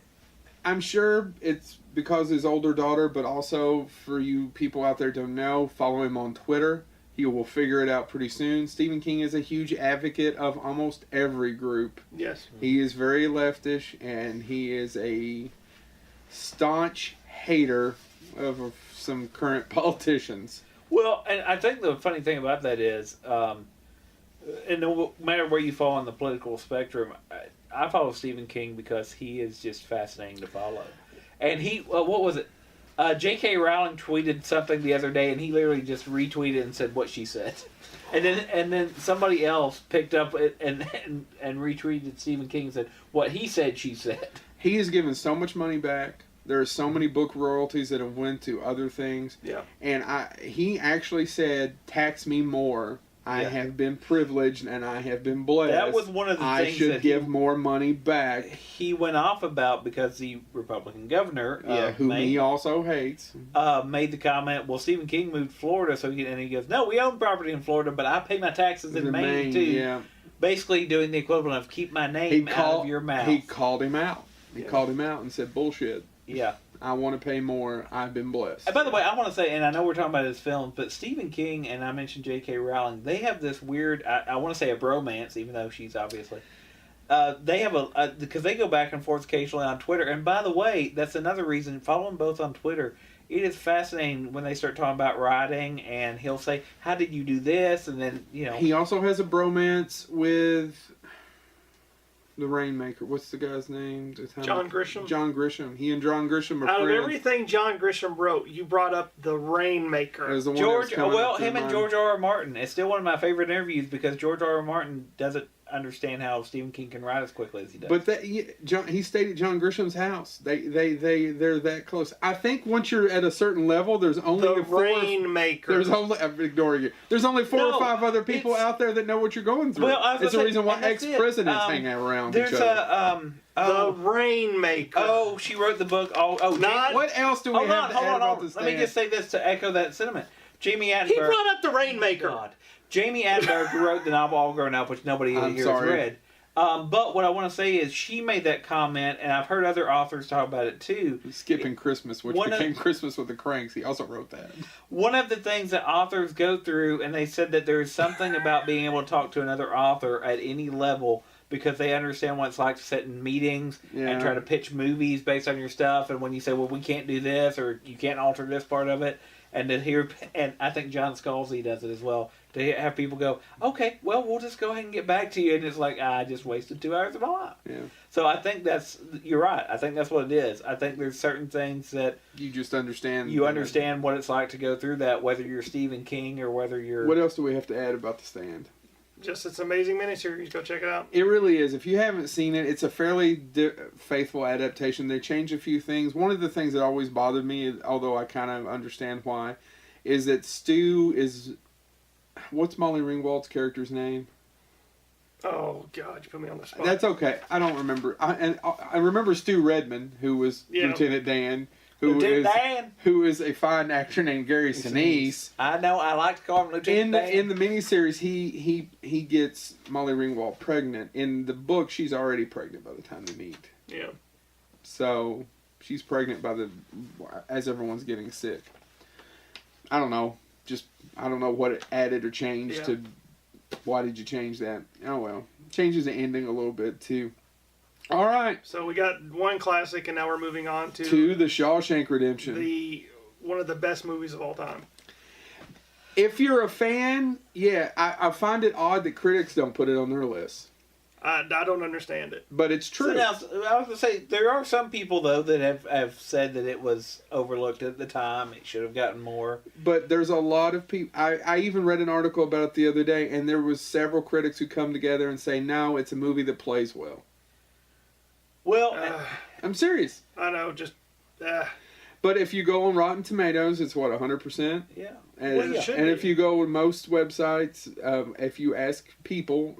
I'm sure it's because his older daughter, but also for you people out there who don't know, follow him on Twitter. He will figure it out pretty soon. Stephen King is a huge advocate of almost every group. Yes. He is very leftish, and he is a staunch hater of some current politicians. Well, and I think the funny thing about that is, and no matter where you fall on the political spectrum, I follow Stephen King because he is just fascinating to follow. And he, what was it? J.K. Rowling tweeted something the other day, and he literally just retweeted and said what she said. And then somebody else picked up it and retweeted Stephen King and said what he said she said. He has given so much money back. There are so many book royalties that have went to other things. Yeah. And he actually said, tax me more. I have been privileged and I have been blessed. That was one of the things I should give more money back. He went off about because the Republican governor, whom he also hates, made the comment, well, Stephen King moved to Florida, and he goes, no, we own property in Florida, but I pay my taxes in Maine too. Yeah. Basically doing the equivalent of keep my name out of your mouth. He called him out. He called him out and said, bullshit. Yeah. I want to pay more. I've been blessed. And by the way, I want to say, and I know we're talking about his films, but Stephen King and I mentioned J.K. Rowling, they have this weird, I want to say a bromance, even though she's obviously, they have because they go back and forth occasionally on Twitter. And by the way, that's another reason, follow them both on Twitter. It is fascinating when they start talking about writing, and he'll say, how did you do this? And then, He also has a bromance with the Rainmaker. What's the guy's name? John Grisham. John Grisham. He and John Grisham are Out friends. of everything John Grisham wrote, you brought up the Rainmaker. Him and George R.R. Martin. It's still one of my favorite interviews because George R.R. Martin doesn't understand how Stephen King can write as quickly as he does. But he stayed at John Grisham's house. They're that close. I think once you're at a certain level, there's only the Rainmaker. I'm ignoring you. There's only 4 or 5 other people out there that know what you're going through. Well, it's the reason why ex-presidents hang around each other. The Rainmaker. Oh, she wrote the book. What else do we have to add about this? Let me just say this to echo that sentiment. Jamie Attenborough. He brought up the Rainmaker. God. Jamie Attenborough, who wrote the novel All Grown Up, which nobody here has read. But what I want to say is she made that comment, and I've heard other authors talk about it too. Skipping Christmas, which became Christmas with the Cranks. He also wrote that. One of the things that authors go through, and they said that there is something about being able to talk to another author at any level because they understand what it's like to sit in meetings and try to pitch movies based on your stuff. And when you say, well, we can't do this or you can't alter this part of it, and to hear, and I think John Scalzi does it as well, to have people go, okay, well, we'll just go ahead and get back to you. And it's like, I just wasted 2 hours of my life. Yeah. So I think you're right. I think that's what it is. I think there's certain things that you just understand. You understand what it's like to go through that, whether you're Stephen King or whether you're... What else do we have to add about The Stand? Just it's an amazing miniseries. Go check it out. It really is. If you haven't seen it, it's a fairly faithful adaptation. They change a few things. One of the things that always bothered me, although I kind of understand why, is that Stu is... What's Molly Ringwald's character's name? Oh, God, you put me on the spot. That's okay. I don't remember. I remember Stu Redman, who was Lieutenant Dan. Who is a fine actor named Gary Sinise. I know. I like to call him Lieutenant Dan. In the miniseries, he gets Molly Ringwald pregnant. In the book, she's already pregnant by the time they meet. Yeah. So she's pregnant as everyone's getting sick. I don't know. I don't know what it added or changed to. Why did you change that? Oh well, changes the ending a little bit too. All right. So we got one classic, and now we're moving on to The Shawshank Redemption. One of the best movies of all time. If you're a fan, I find it odd that critics don't put it on their list. I don't understand it. But it's true. So now, I was going to say, there are some people, though, that have said that it was overlooked at the time. It should have gotten more. But there's a lot of people... I even read an article about it the other day, and there was several critics who come together and say, no, it's a movie that plays well. Well, I'm serious. I know, just... But if you go on Rotten Tomatoes, it's what, 100%? Yeah. And if you go on most websites, if you ask people,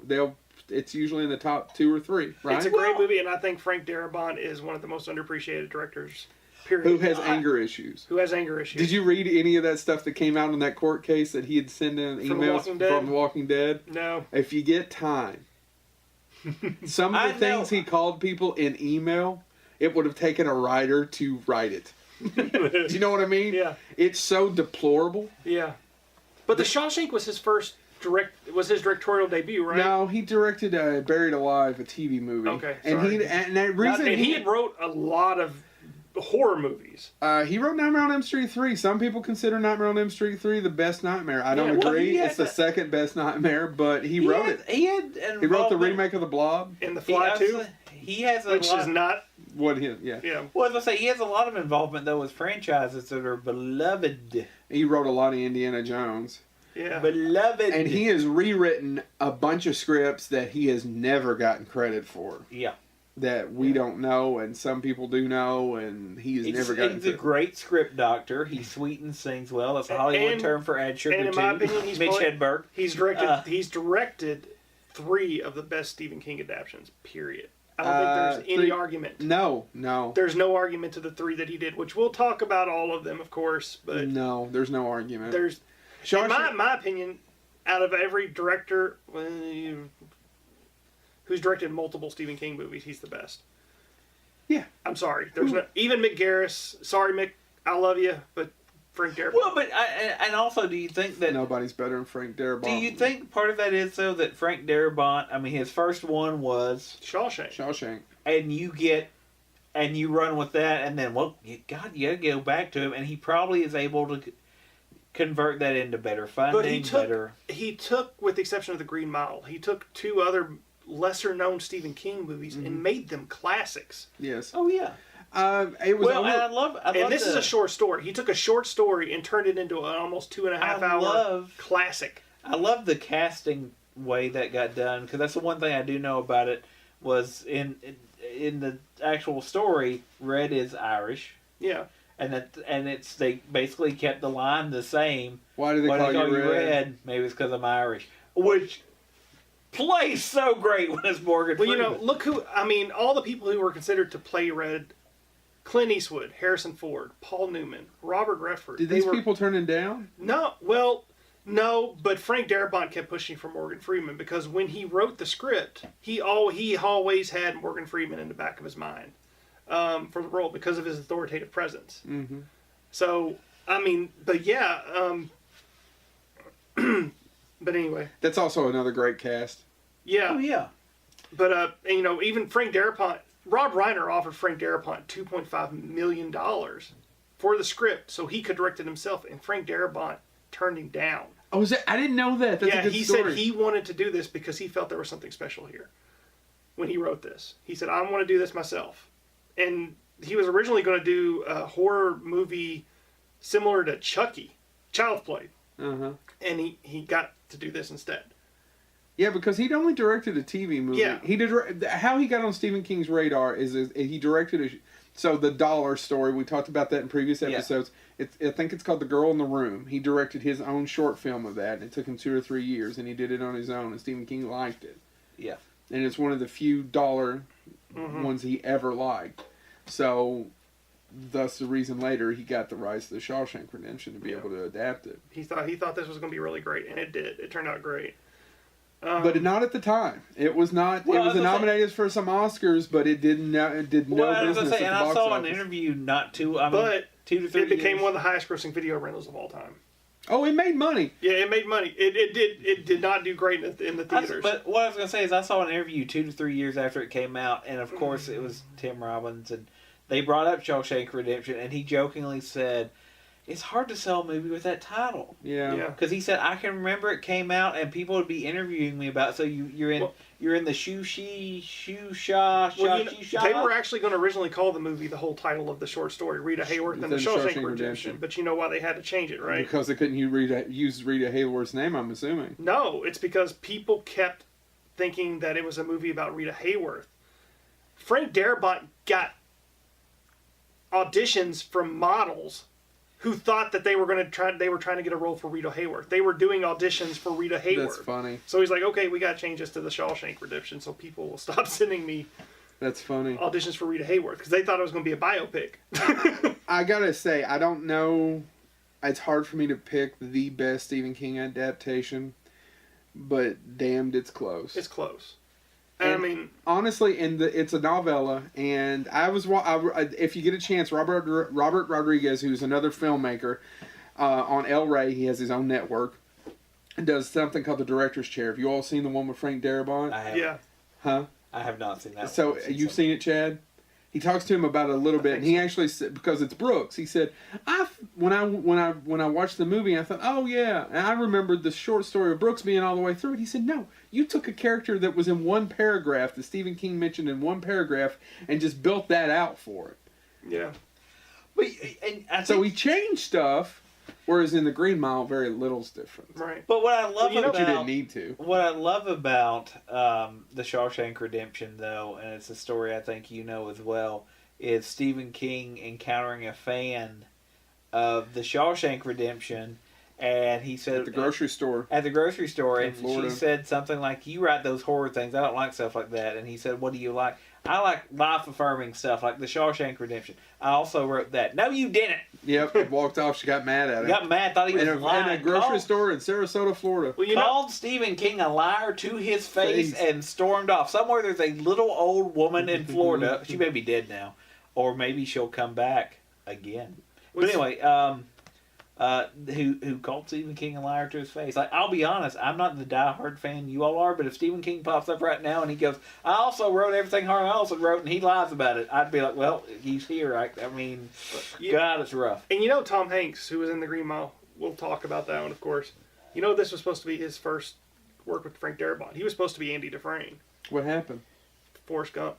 it's usually in the top 2 or 3, right? It's a great movie, and I think Frank Darabont is one of the most underappreciated directors, period. Who has anger issues. Did you read any of that stuff that came out in that court case that he had sent in emails from The Walking Dead? No. If you get time, some of the things he called people in email, it would have taken a writer to write it. Do you know what I mean? Yeah. It's so deplorable. Yeah. But The Shawshank was his directorial debut, right? No, he directed Buried Alive, a TV movie. Okay, sorry. And he had wrote a lot of horror movies. He wrote Nightmare on Elm Street 3. Some people consider Nightmare on Elm Street 3 the best Nightmare. I don't agree. It's the second best Nightmare, but he wrote it. He wrote the remake of The Blob. And The Fly, too. He has which is not... Yeah. Well, as I say, he has a lot of involvement, though, with franchises that are beloved. He wrote a lot of Indiana Jones. Yeah. Beloved. And he has rewritten a bunch of scripts that he has never gotten credit for. Yeah. That we don't know, and some people do know, and he's never gotten He's a great script doctor. He sweetens things well. That's a Hollywood term for add sugar to. And in my opinion, Mitch Hedberg. He's directed 3 of the best Stephen King adaptations, period. I don't think there's any argument. No. There's no argument to the 3 that he did, which we'll talk about all of them, of course. But no, there's no argument. In my opinion, out of every director who's directed multiple Stephen King movies, he's the best. Yeah. I'm sorry. Even Mick Garris. Sorry, Mick. I love you, but Frank Darabont. Well, but and also, do you think that nobody's better than Frank Darabont? Do you think part of that is though that Frank Darabont? I mean, his first one was Shawshank, and you run with that, and then you gotta go back to him, and he probably is able to convert that into better funding. But he took, with the exception of The Green Mile, he took 2 other lesser-known Stephen King movies and made them classics. Yes. Oh yeah. It was. Well, and I love. And this is a short story. He took a short story and turned it into an almost 2.5 hour classic. I love the casting way that got done, because that's the one thing I do know about it. Was in the actual story, Red is Irish. Yeah. And they basically kept the line the same. Why do they call you Red? Maybe it's because I'm Irish, which plays so great when it's Morgan Freeman. Well, look who. I mean, all the people who were considered to play Red. Clint Eastwood, Harrison Ford, Paul Newman, Robert Redford. Did these people turn him down? No, but Frank Darabont kept pushing for Morgan Freeman, because when he wrote the script, he always had Morgan Freeman in the back of his mind for the role because of his authoritative presence. Mm-hmm. So, I mean, but yeah. But anyway. That's also another great cast. Yeah. Oh, yeah. But even Frank Darabont, Rob Reiner offered Frank Darabont $2.5 million for the script so he could direct it himself, and Frank Darabont turned him down. Oh, I didn't know that. That's a good he story. said he wanted to do this because he felt there was something special here. When he wrote this, he said, "I want to do this myself," and he was originally going to do a horror movie similar to Chucky, Child's Play, and he got to do this instead. Yeah, because he'd only directed a TV movie. Yeah. He did. How he got on Stephen King's radar is he directed so the Dollar Story. We talked about that in previous episodes. I think it's called The Girl in the Room. He directed his own short film of that, and it took him 2 or 3 years, and he did it on his own, and Stephen King liked it. Yeah. And it's one of the few dollar ones he ever liked. So, thus the reason later he got the rights to the Shawshank Redemption to be able to adapt it. He thought this was going to be really great, and it did. It turned out great. But not at the time. It was not. Well, it was nominated for some Oscars, but it did no business at the and box I saw office. But 2 to 3 it became years. one of the highest-grossing video rentals of all time. Oh, it made money. Yeah, it made money. It did not do great in the theaters. But what I was going to say is I saw an interview 2 to 3 years after it came out, and of course it was Tim Robbins, and they brought up Shawshank Redemption, and he jokingly said, "It's hard to sell a movie with that title." Yeah. Because he said, "I can remember it came out, and people would be interviewing me about it. So you're in the They were actually going to originally call the movie the whole title of the short story, Rita Hayworth and the Shawshank Redemption. But you know why they had to change it, right? Because they couldn't use Rita Hayworth's name, I'm assuming. No, it's because people kept thinking that it was a movie about Rita Hayworth. Frank Darabont got auditions from models who thought that they were trying to get a role for Rita Hayworth. They were doing auditions for Rita Hayworth. That's funny. So he's like, okay, we got to change this to the Shawshank Redemption so people will stop sending me That's funny. auditions for Rita Hayworth because they thought it was going to be a biopic. I gotta say, I don't know. It's hard for me to pick the best Stephen King adaptation, but damned, it's close. It's close. And I mean, honestly, it's a novella, and if you get a chance, Robert Rodriguez, who's another filmmaker, on El Rey, he has his own network, and does something called the Director's Chair. Have you all seen the one with Frank Darabont? I have. Yeah. Huh? I have not seen that. So you've seen it, Chad? He talks to him about it a little bit, and he actually said, because it's Brooks, he said, when I watched the movie, I thought, oh yeah, and I remembered the short story of Brooks being all the way through it. He said, no, you took a character that was in one paragraph that Stephen King mentioned in one paragraph and just built that out for it. Yeah. So he changed stuff, whereas in the Green Mile, very little's different. Right. But what I love But about you didn't need to. What I love about the Shawshank Redemption, though, and it's a story I think you know as well, is Stephen King encountering a fan of the Shawshank Redemption, and he said At the grocery store. At the grocery store, In and Florida. she said something like, "You write those horror things. I don't like stuff like that." And he said, "What do you like?" "I like life-affirming stuff, like the Shawshank Redemption." "I also wrote that." "No, you didn't." Yep, walked off. She got mad at him. Got mad, thought he was lying. In a grocery store in Sarasota, Florida. Well, Called Stephen King a liar to his face and stormed off. Somewhere there's a little old woman in Florida. She may be dead now, or maybe she'll come back again. But anyway, who called Stephen King a liar to his face? Like, I'll be honest, I'm not the diehard fan you all are, but if Stephen King pops up right now and he goes, "I also wrote everything Harlan Ellison wrote," and he lies about it, I'd be like, well, he's here. I mean, God, it's rough. And Tom Hanks, who was in The Green Mile, we'll talk about that one, of course. This was supposed to be his first work with Frank Darabont. He was supposed to be Andy Dufresne. What happened? Forrest Gump.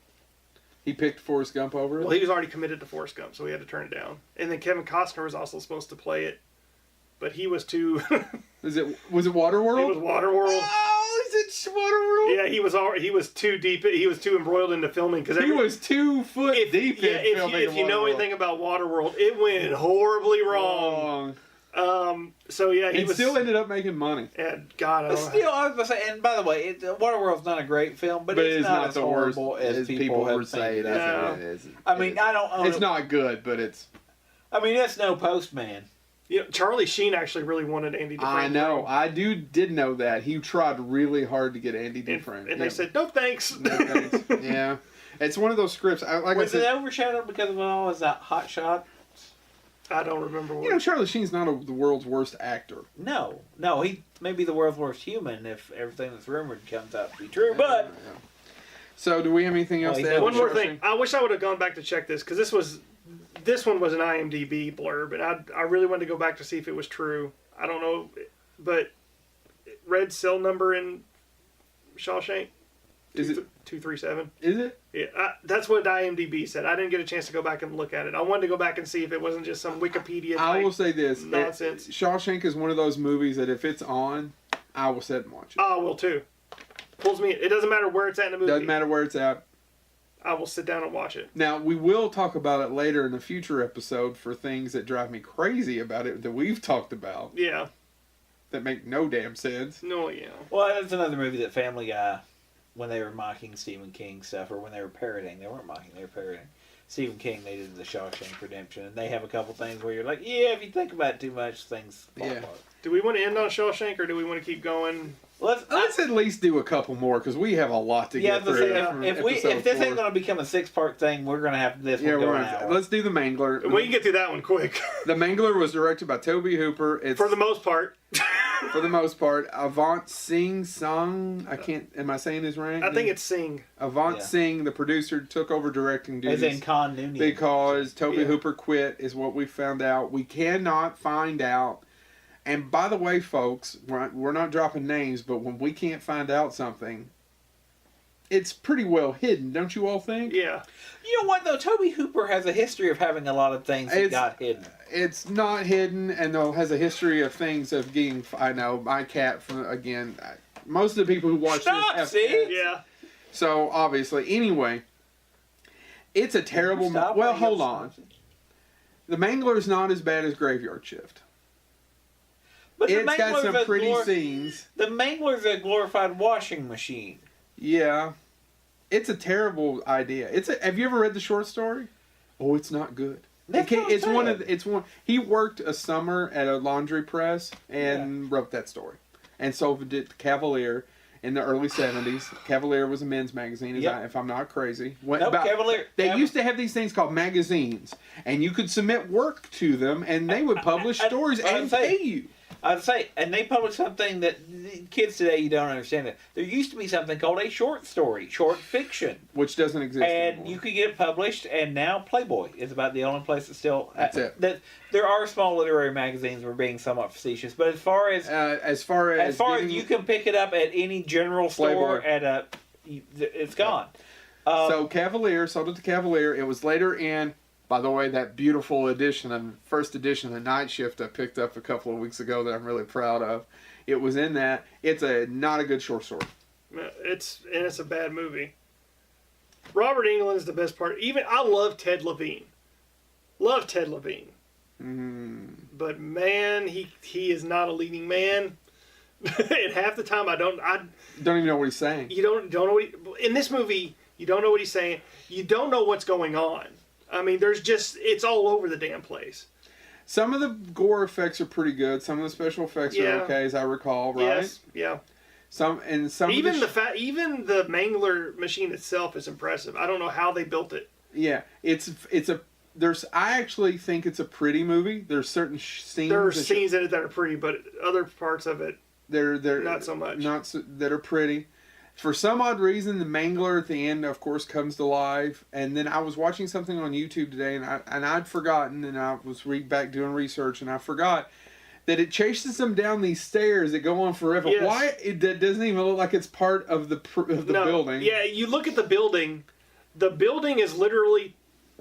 He picked Forrest Gump over it? Well, he was already committed to Forrest Gump, so he had to turn it down. And then Kevin Costner was also supposed to play it, but he was too... Was it Waterworld? It was Waterworld. Oh, is it Waterworld? Yeah, he was too deep. He was too embroiled into filming because he was 2 foot deep in filming. If you know anything about Waterworld, it went horribly wrong. So yeah, he still ended up making money. And God, I But don't know. still, I was going to say, and by the way, Waterworld's not a great film, but it's not as the horrible worst as people have say. painted it. That's what it is. I mean, I don't own It's not good, but it's... I mean, it's no Postman. Charlie Sheen actually really wanted Andy Dufresne. I know. I did know that. He tried really hard to get Andy Dufresne. And they said, no thanks. No thanks. Yeah. It's one of those scripts. Was it overshadowed because of all was that Hot Shot? I don't remember what. Charlie Sheen's not the world's worst actor. No, he may be the world's worst human if everything that's rumored comes out to be true. But So, do we have anything else to add? One more thing. I wish I would have gone back to check this because this one was an IMDb blurb, and I really wanted to go back to see if it was true. I don't know, but red cell number in Shawshank. Is it 237? Is it? Yeah, that's what IMDb said. I didn't get a chance to go back and look at it. I wanted to go back and see if it wasn't just some Wikipedia. I will say this: nonsense. Shawshank is one of those movies that if it's on, I will sit and watch it. I will too. Pulls me. It doesn't matter where it's at in the movie. Doesn't matter where it's at. I will sit down and watch it. Now, we will talk about it later in a future episode for things that drive me crazy about it that we've talked about. Yeah. That make no damn sense. No, yeah. Well, that's another movie that Family Guy, when they were mocking Stephen King stuff, or when they were parroting, they weren't mocking, they were parroting Stephen King, they did the Shawshank Redemption, and they have a couple things where you're like, yeah, if you think about it too much, things fall apart. Do we want to end on Shawshank, or do we want to keep going? Let's at least do a couple more, because we have a lot to get through. If this ain't going to become a 6-part thing, we're going to have this one go an hour. Let's do The Mangler. We can get through that one quick. The Mangler was directed by Tobe Hooper. For the most part. For the most part. Avant Singh Song. Am I saying this right? I think it's Singh. Avant Singh, the producer, took over directing duties. As in Khan Noonien. Because Tobe Hooper quit, is what we found out. We cannot find out. And by the way, folks, we're not dropping names, but when we can't find out something, it's pretty well hidden, don't you all think? Yeah. You know what, though? Tobe Hooper has a history of having a lot of things that got hidden. It's not hidden, and though has a history of things of getting... I know, my cat, most of the people who watch this have see? Yeah. So, obviously. Anyway, it's a terrible... Well, hold on. The Mangler's not as bad as Graveyard Shift. But it's got some pretty scenes. The Mangler's a glorified washing machine. Yeah. It's a terrible idea. Have you ever read the short story? Oh, it's not good. He worked a summer at a laundry press and wrote that story. And sold it to Cavalier in the early 70s. Cavalier was a men's magazine, if I'm not crazy. Cavalier. They used to have these things called magazines. And you could submit work to them, and they would publish stories and pay you. I'd say, and they published something that kids today, you don't understand it. There used to be something called a short story, short fiction. Which doesn't exist anymore. You could get it published, and now Playboy is about the only place that still... That's it. There are small literary magazines, we're being somewhat facetious, but as far as you can pick it up at any general store Playboy. it's gone. So Cavalier, sold it to Cavalier. It was later in... By the way, that beautiful first edition of The Night Shift I picked up a couple of weeks ago that I'm really proud of. It was in that. It's not a good short story. It's a bad movie. Robert Englund is the best part. I love Ted Levine. Love Ted Levine. But man, he is not a leading man. And half the time I don't even know what he's saying. You don't know in this movie. You don't know what he's saying. You don't know what's going on. I mean, it's all over the damn place. Some of the gore effects are pretty good. Some of the special effects are okay, as I recall, right? Yes, yeah. Even the Mangler machine itself is impressive. I don't know how they built it. Yeah, I actually think it's a pretty movie. There's certain scenes. There are scenes in it that are pretty, but other parts of it, they're not so much. That are pretty. For some odd reason, the Mangler at the end, of course, comes to life. And then I was watching something on YouTube today, and I'd forgotten, and I was back doing research, and I forgot that it chases them down these stairs that go on forever. Yes. Why? That doesn't even look like it's part of the building. Yeah, you look at the building. The building is literally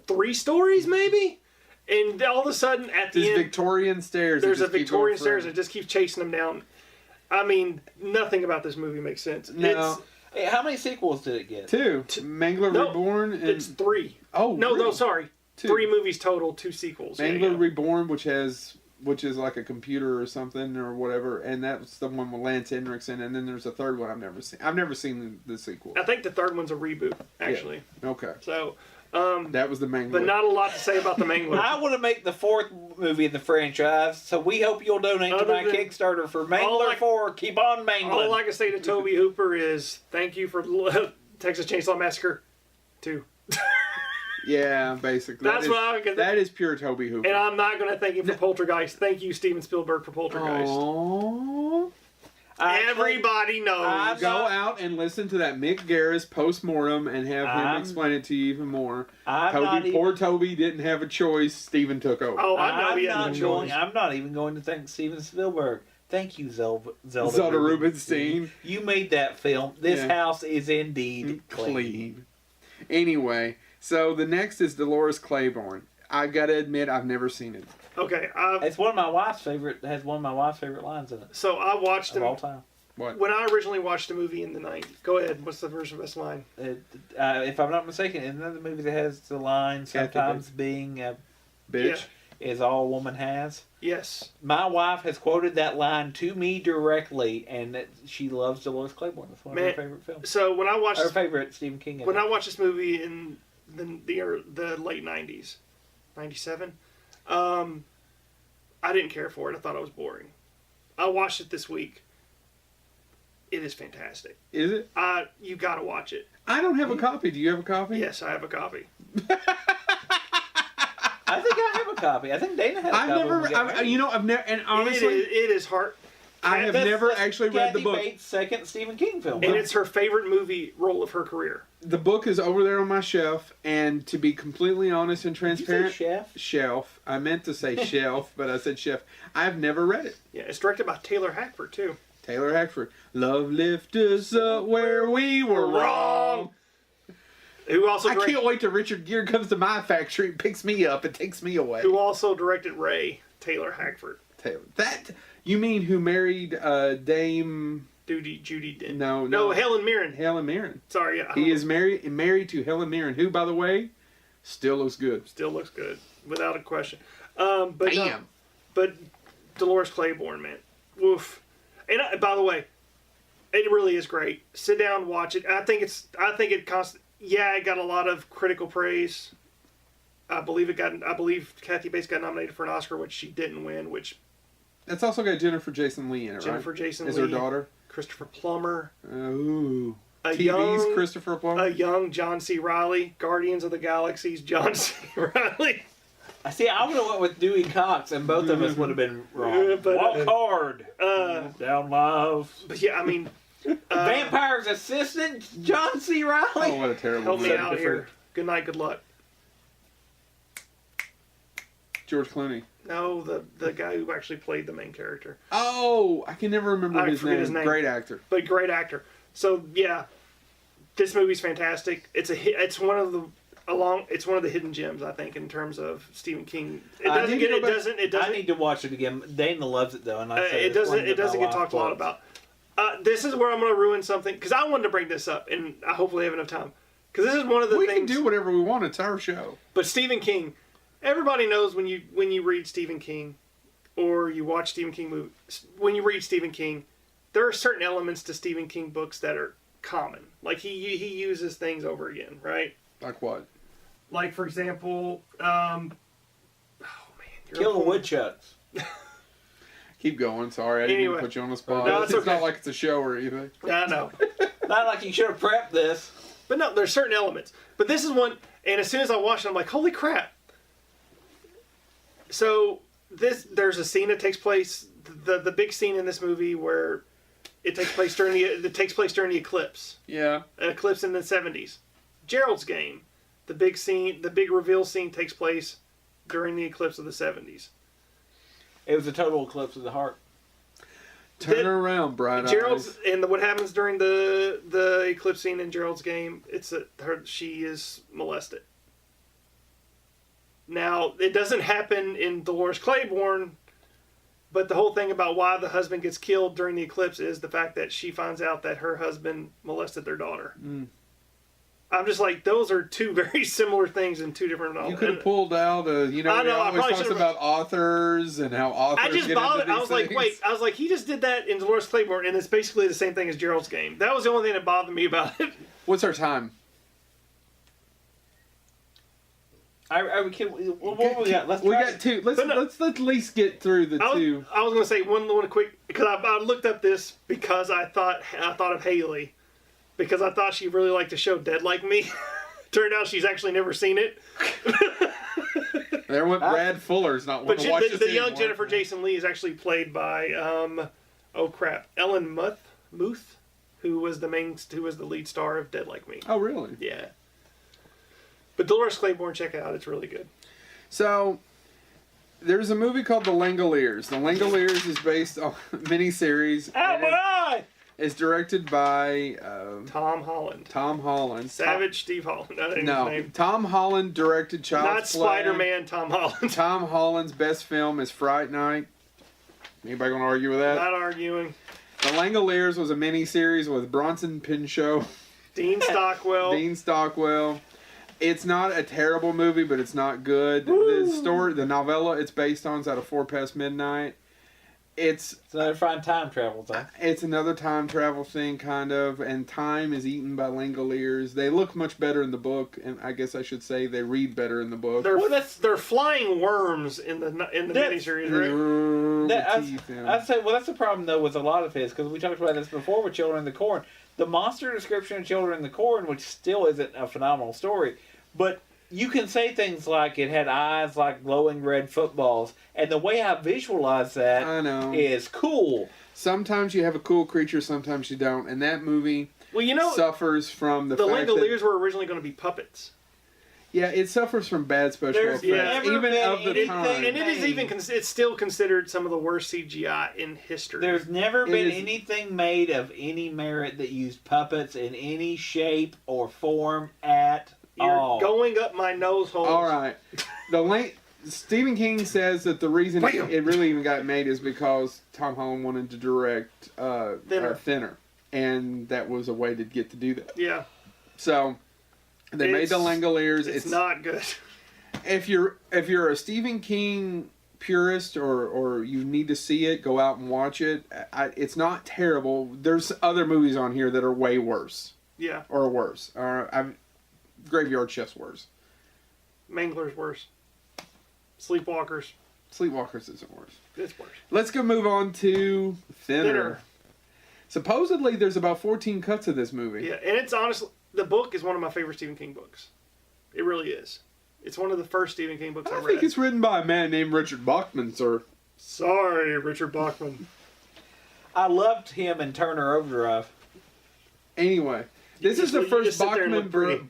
3 stories, maybe? And all of a sudden, at the end... Victorian stairs. There's a Victorian stairs that just keeps chasing them down. I mean, nothing about this movie makes sense. No. How many sequels did it get? 2. Mangler Reborn. And... It's 3. Oh, no, really? no, sorry. 2. 3 movies total, 2 sequels. Mangler Reborn, which is like a computer or something or whatever, and that's the one with Lance Henriksen. And then there's a third one I've never seen. I've never seen the sequel. I think the third one's a reboot, actually. Yeah. Okay. So. That was the Mangler. But not a lot to say about the Mangler. I want to make the 4th movie in the franchise, so we hope you'll donate to my Kickstarter for Mangler 4. Keep on mangling. All I can say to Tobe Hooper is thank you for Texas Chainsaw Massacre 2. Yeah, basically. That is pure Tobe Hooper. And I'm not going to thank him for Poltergeist. Thank you, Steven Spielberg, for Poltergeist. Aww. Everybody knows. Go out and listen to that Mick Garris post-mortem and have him explain it to you even more. Poor Toby didn't have a choice. Steven took over. Oh, I know he had a choice. I'm not even going to thank Steven Spielberg. Thank you, Zelda Rubinstein. You made that film. This house is indeed clean. Anyway, so the next is Dolores Claiborne. I gotta admit, I've never seen it. Okay, it's one of my wife's favorite. Has one of my wife's favorite lines in it. So I watched all time. What? When I originally watched the movie in the 90s. Go ahead. What's the first best line? If I'm not mistaken, in another movie that has the line, sometimes being a bitch is all a woman has. Yes. My wife has quoted that line to me directly, and she loves Dolores Claiborne. It's one of her favorite films. So when I watched her favorite Stephen King. When I watched this movie in the late 90s, 97, I didn't care for it. I thought it was boring. I watched it this week. It is fantastic. Is it? You got to watch it. I don't have a copy. Do you have a copy? Yes, I have a copy. I think I have a copy. I think Dana has a copy. I've never, and honestly, it is hard. I have never actually read the book. Kathy Bates' second Stephen King film. And it's her favorite movie role of her career. The book is over there on my shelf, and to be completely honest and transparent, shelf. I meant to say shelf, but I said chef. I've never read it. Yeah, it's directed by Taylor Hackford too. Taylor Hackford. Love lift us up where we were wrong. Who also I can't wait till Richard Gere comes to my factory and picks me up and takes me away. Who also directed Ray, Taylor Hackford. That you mean who married Dame Judy Dench? No, Helen Mirren. Helen Mirren. Sorry, yeah. He is married to Helen Mirren, who, by the way, still looks good. Still looks good, without a question. But Dolores Claiborne, man, woof. And by the way, it really is great. Sit down, watch it. I think it got a lot of critical praise. I believe Kathy Bates got nominated for an Oscar, which she didn't win. Which it's also got Jennifer Jason Leigh in it, Jennifer Jason Leigh is her daughter. Christopher Plummer. Ooh. TV's Christopher Plummer. A young John C. Reilly. Guardians of the Galaxy's John C. Reilly. I see. I would have went with Dewey Cox, and both of us would have been wrong. Walk hard, down love. But yeah, I mean, Vampire's assistant, John C. Reilly. Oh, what a terrible! Help me out here. Good night. Good luck. George Clooney. No, the guy who actually played the main character. Oh, I can never remember his name. Great actor. But great actor. So yeah, this movie's fantastic. It's one of the hidden gems, I think, in terms of Stephen King. I need to watch it again. Dana loves it though, and it doesn't get talked a lot about. This is where I'm going to ruin something because I wanted to bring this up, and I hopefully have enough time. Because this is one of the things. We can do whatever we want. It's our show. But Stephen King, everybody knows when you read Stephen King, or you watch Stephen King movies. When you read Stephen King, there are certain elements to Stephen King books that are common. Like he uses things over again, right? Like what? Like for example, kill the woodchucks. Keep going. Sorry, I didn't even put you on the spot. No, it's not like it's a show or anything. I know. Not like you should have prepped this. But no, there's certain elements. But this is one, and as soon as I watched it, I'm like, holy crap. So there's a scene that takes place, the big scene in this movie where it takes place during the eclipse. Yeah. An eclipse in the 70s. Gerald's Game. The big reveal scene takes place during the eclipse of the 70s. It was a total eclipse of the heart. Turn around, bright Gerald's, eyes. And what happens during the eclipse scene in Gerald's Game? She is molested. Now, it doesn't happen in Dolores Claiborne, but the whole thing about why the husband gets killed during the eclipse is the fact that she finds out that her husband molested their daughter. Mm. I'm just like, those are two very similar things in two different novels. You could have pulled out I know, I always talks about authors and how authors I was like, wait. I was like, he just did that in Dolores Claiborne, and it's basically the same thing as Gerald's Game. That was the only thing that bothered me about it. What's our time? What we got? We got two. Let's at least get through the two. I was going to say one quick, because I looked up this because I thought of Haley. Because I thought she really liked the show Dead Like Me. Turned out she's actually never seen it. There went Brad Fuller's not one to watch this the young Jennifer Jason Leigh is actually played by oh crap, Ellen Muth, who was the lead star of Dead Like Me. Oh, really? Yeah. But Dolores Claiborne, check it out. It's really good. So, there's a movie called The Langoliers. The Langoliers is based on a miniseries. Oh, my eye! It's directed by Tom Holland. Tom Holland. Steve Holland. That ain't No, his name. Tom Holland directed Child's Not Play. Spider-Man, Tom Holland. Tom Holland's best film is Fright Night. Anybody gonna argue with that? Not arguing. The Langoliers was a miniseries with Bronson Pinchot, Dean Stockwell. Dean Stockwell. It's not a terrible movie, but it's not good. Woo. The novella it's based on is out of 4 Past Midnight. It's another fine time travel thing. It's another time travel thing, kind of, and time is eaten by Langoliers. They look much better in the book, and I guess I should say they read better in the book. They're flying worms in the miniseries, right? I'd say, well, that's the problem though with a lot of his, because we talked about this before with Children in the Corn. The monster description of Children in the Corn, which still isn't a phenomenal story, but you can say things like it had eyes like glowing red footballs, and the way I visualize that is cool. Sometimes you have a cool creature, sometimes you don't, and that movie suffers from the fact Langoliers were originally going to be puppets. Yeah, it suffers from bad special effects, even of the time. And it is it's still considered some of the worst CGI in history. There's never been anything made of any merit that used puppets in any shape or form at all. You're going up my nose hole. All right. Stephen King says that the reason it really even got made is because Tom Holland wanted to direct Thinner, and that was a way to get to do that. Yeah. So they made the Langoliers. It's not good. If you're a Stephen King purist or you need to see it, go out and watch it. It's not terrible. There's other movies on here that are way worse. Yeah. Or worse. Graveyard Shift's worse. Mangler's worse. Sleepwalkers. Sleepwalkers isn't worse. It's worse. Let's go move on to Thinner. Supposedly, there's about 14 cuts of this movie. Yeah, and it's honestly, the book is one of my favorite Stephen King books. It really is. It's one of the first Stephen King books I read. I think it's written by a man named Richard Bachman, sir. Sorry, Richard Bachman. I loved him in Turner Overdrive. Anyway, this is the first Bachman book.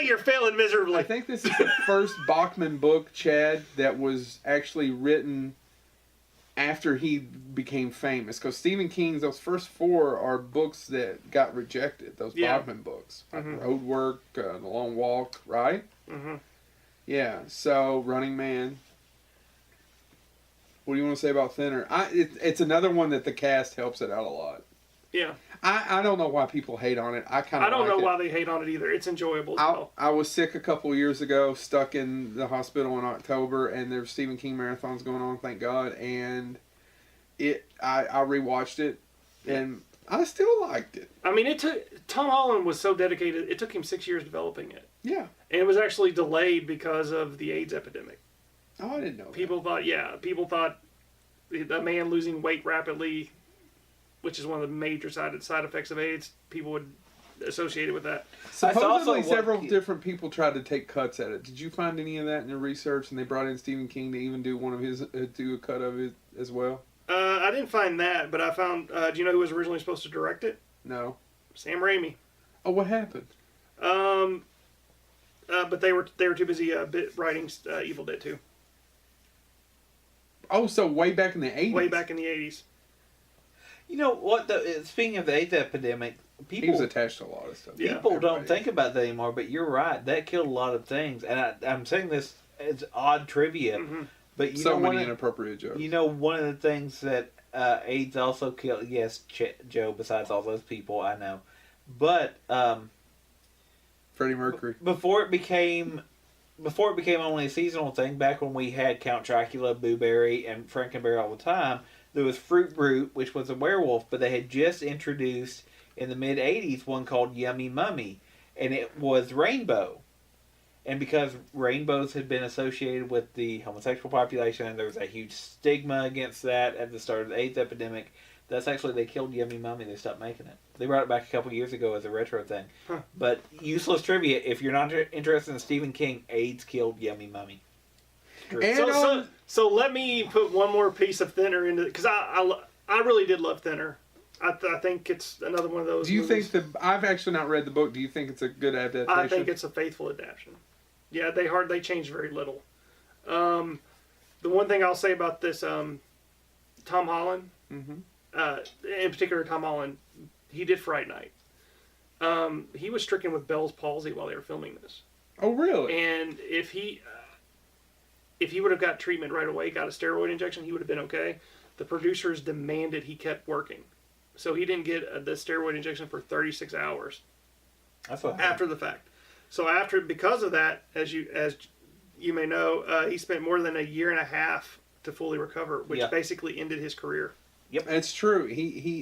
You're failing miserably. I think this is the first Bachman book, Chad, that was actually written after he became famous. Because Stephen King's, those first 4 are books that got rejected. Those Bachman books. Like Road Work, The Long Walk, right? Mm-hmm. Yeah, so Running Man. What do you want to say about Thinner? It's another one that the cast helps it out a lot. Yeah. I don't know why people hate on it. I don't know why they hate on it either. It's enjoyable as well. I was sick a couple years ago, stuck in the hospital in October, and there's Stephen King marathons going on, thank God. And I rewatched it, and I still liked it. I mean, Tom Holland was so dedicated. It took him 6 years developing it. Yeah. And it was actually delayed because of the AIDS epidemic. Oh, I didn't know. People thought the man losing weight rapidly, which is one of the major side effects of AIDS, people would associate it with that. Supposedly several different people tried to take cuts at it. Did you find any of that in your research? And they brought in Stephen King to even do do a cut of it as well? I didn't find that, but I found, do you know who was originally supposed to direct it? No. Sam Raimi. Oh, what happened? But they were too busy writing Evil Dead 2. Oh, so way back in the 80s? Way back in the 80s. You know what? Speaking of the AIDS epidemic, he was attached to a lot of stuff. People don't think about that anymore, but you're right. That killed a lot of things. And I'm saying this as odd trivia, but you know many inappropriate jokes. You know, one of the things that AIDS also killed. Yes, Joe. Besides all those people, I know, but Freddie Mercury. Before it became only a seasonal thing, back when we had Count Dracula, Boo Berry, and Frankenberry all the time, there was Fruit Brute, which was a werewolf, but they had just introduced in the mid-'80s one called Yummy Mummy, and it was rainbow. And because rainbows had been associated with the homosexual population, and there was a huge stigma against that at the start of the AIDS epidemic, they killed Yummy Mummy. They stopped making it. They brought it back a couple years ago as a retro thing. Huh. But useless trivia, if you're not interested in Stephen King, AIDS killed Yummy Mummy. So let me put one more piece of Thinner into it, because I I really did love Thinner. I think it's another one of those. Do you movies. think I've actually not read the book. Do you think it's a good adaptation? I think it's a faithful adaptation. Yeah, they changed very little. The one thing I'll say about this, Tom Holland, in particular Tom Holland, he did Fright Night. He was stricken with Bell's palsy while they were filming this. Oh, really? And if he would have got treatment right away, got a steroid injection, he would have been okay. The producers demanded he kept working. So he didn't get the steroid injection for 36 hours after the fact. So because of that, as you may know, he spent more than a year and a half to fully recover, which basically ended his career. Yep, it's true.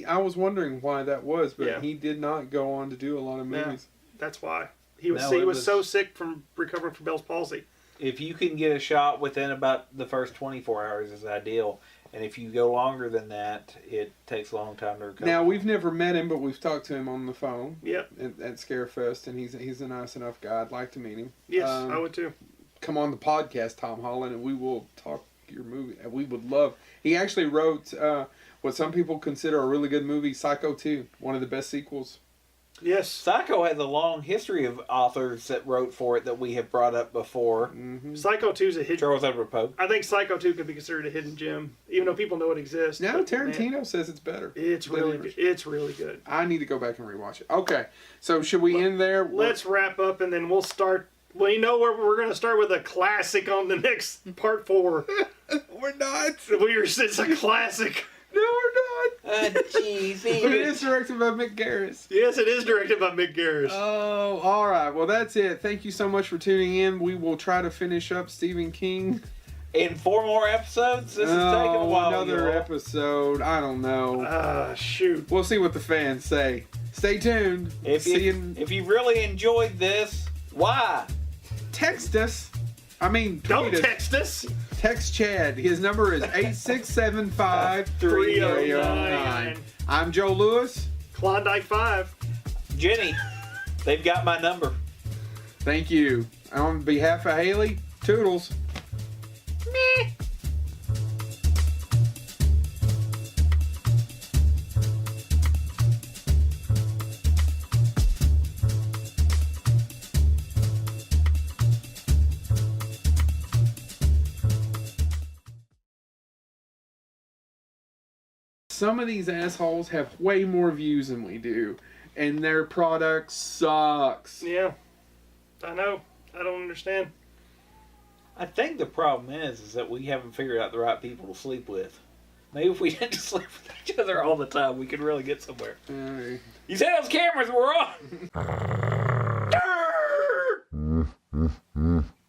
I was wondering why that was, but he did not go on to do a lot of movies. Yeah, that's why he was so sick from recovering from Bell's palsy. If you can get a shot within about the first 24 hours is ideal. And if you go longer than that, it takes a long time to recover. Now, we've never met him, but we've talked to him on the phone. Yep. At Scarefest, and he's a nice enough guy. I'd like to meet him. Yes, I would too. Come on the podcast, Tom Holland, and we will talk your movie. We would love. He actually wrote what some people consider a really good movie, Psycho 2, one of the best sequels. Yes. Psycho has a long history of authors that wrote for it that we have brought up before. Mm-hmm. Psycho 2 is a hidden... Charles Edward Poe. I think Psycho 2 could be considered a hidden gem, even though people know it exists. No, Tarantino says it's better. It's really good. It's really good. I need to go back and rewatch it. Okay, so should we end there? Let's wrap up, and then we'll start... Well, you know where we're going to start with a classic on the next part 4. We're not. It's a classic. No, we're not. Cheesy. But it is directed by Mick Garris. Yes, it is directed by Mick Garris. Oh, all right. Well, that's it. Thank you so much for tuning in. We will try to finish up Stephen King. In 4 more episodes? This is taking a while. Another episode. I don't know. Shoot. We'll see what the fans say. Stay tuned. If you really enjoyed this, why? Text us. Don't text us. Text Chad. His number is 8675-3009. I'm Joe Lewis. Klondike 5. Jenny. They've got my number. Thank you. On behalf of Haley, toodles. Meh. Some of these assholes have way more views than we do, and their product sucks. Yeah, I know. I don't understand. I think the problem is that we haven't figured out the right people to sleep with. Maybe if we didn't sleep with each other all the time, we could really get somewhere. You said those cameras were on!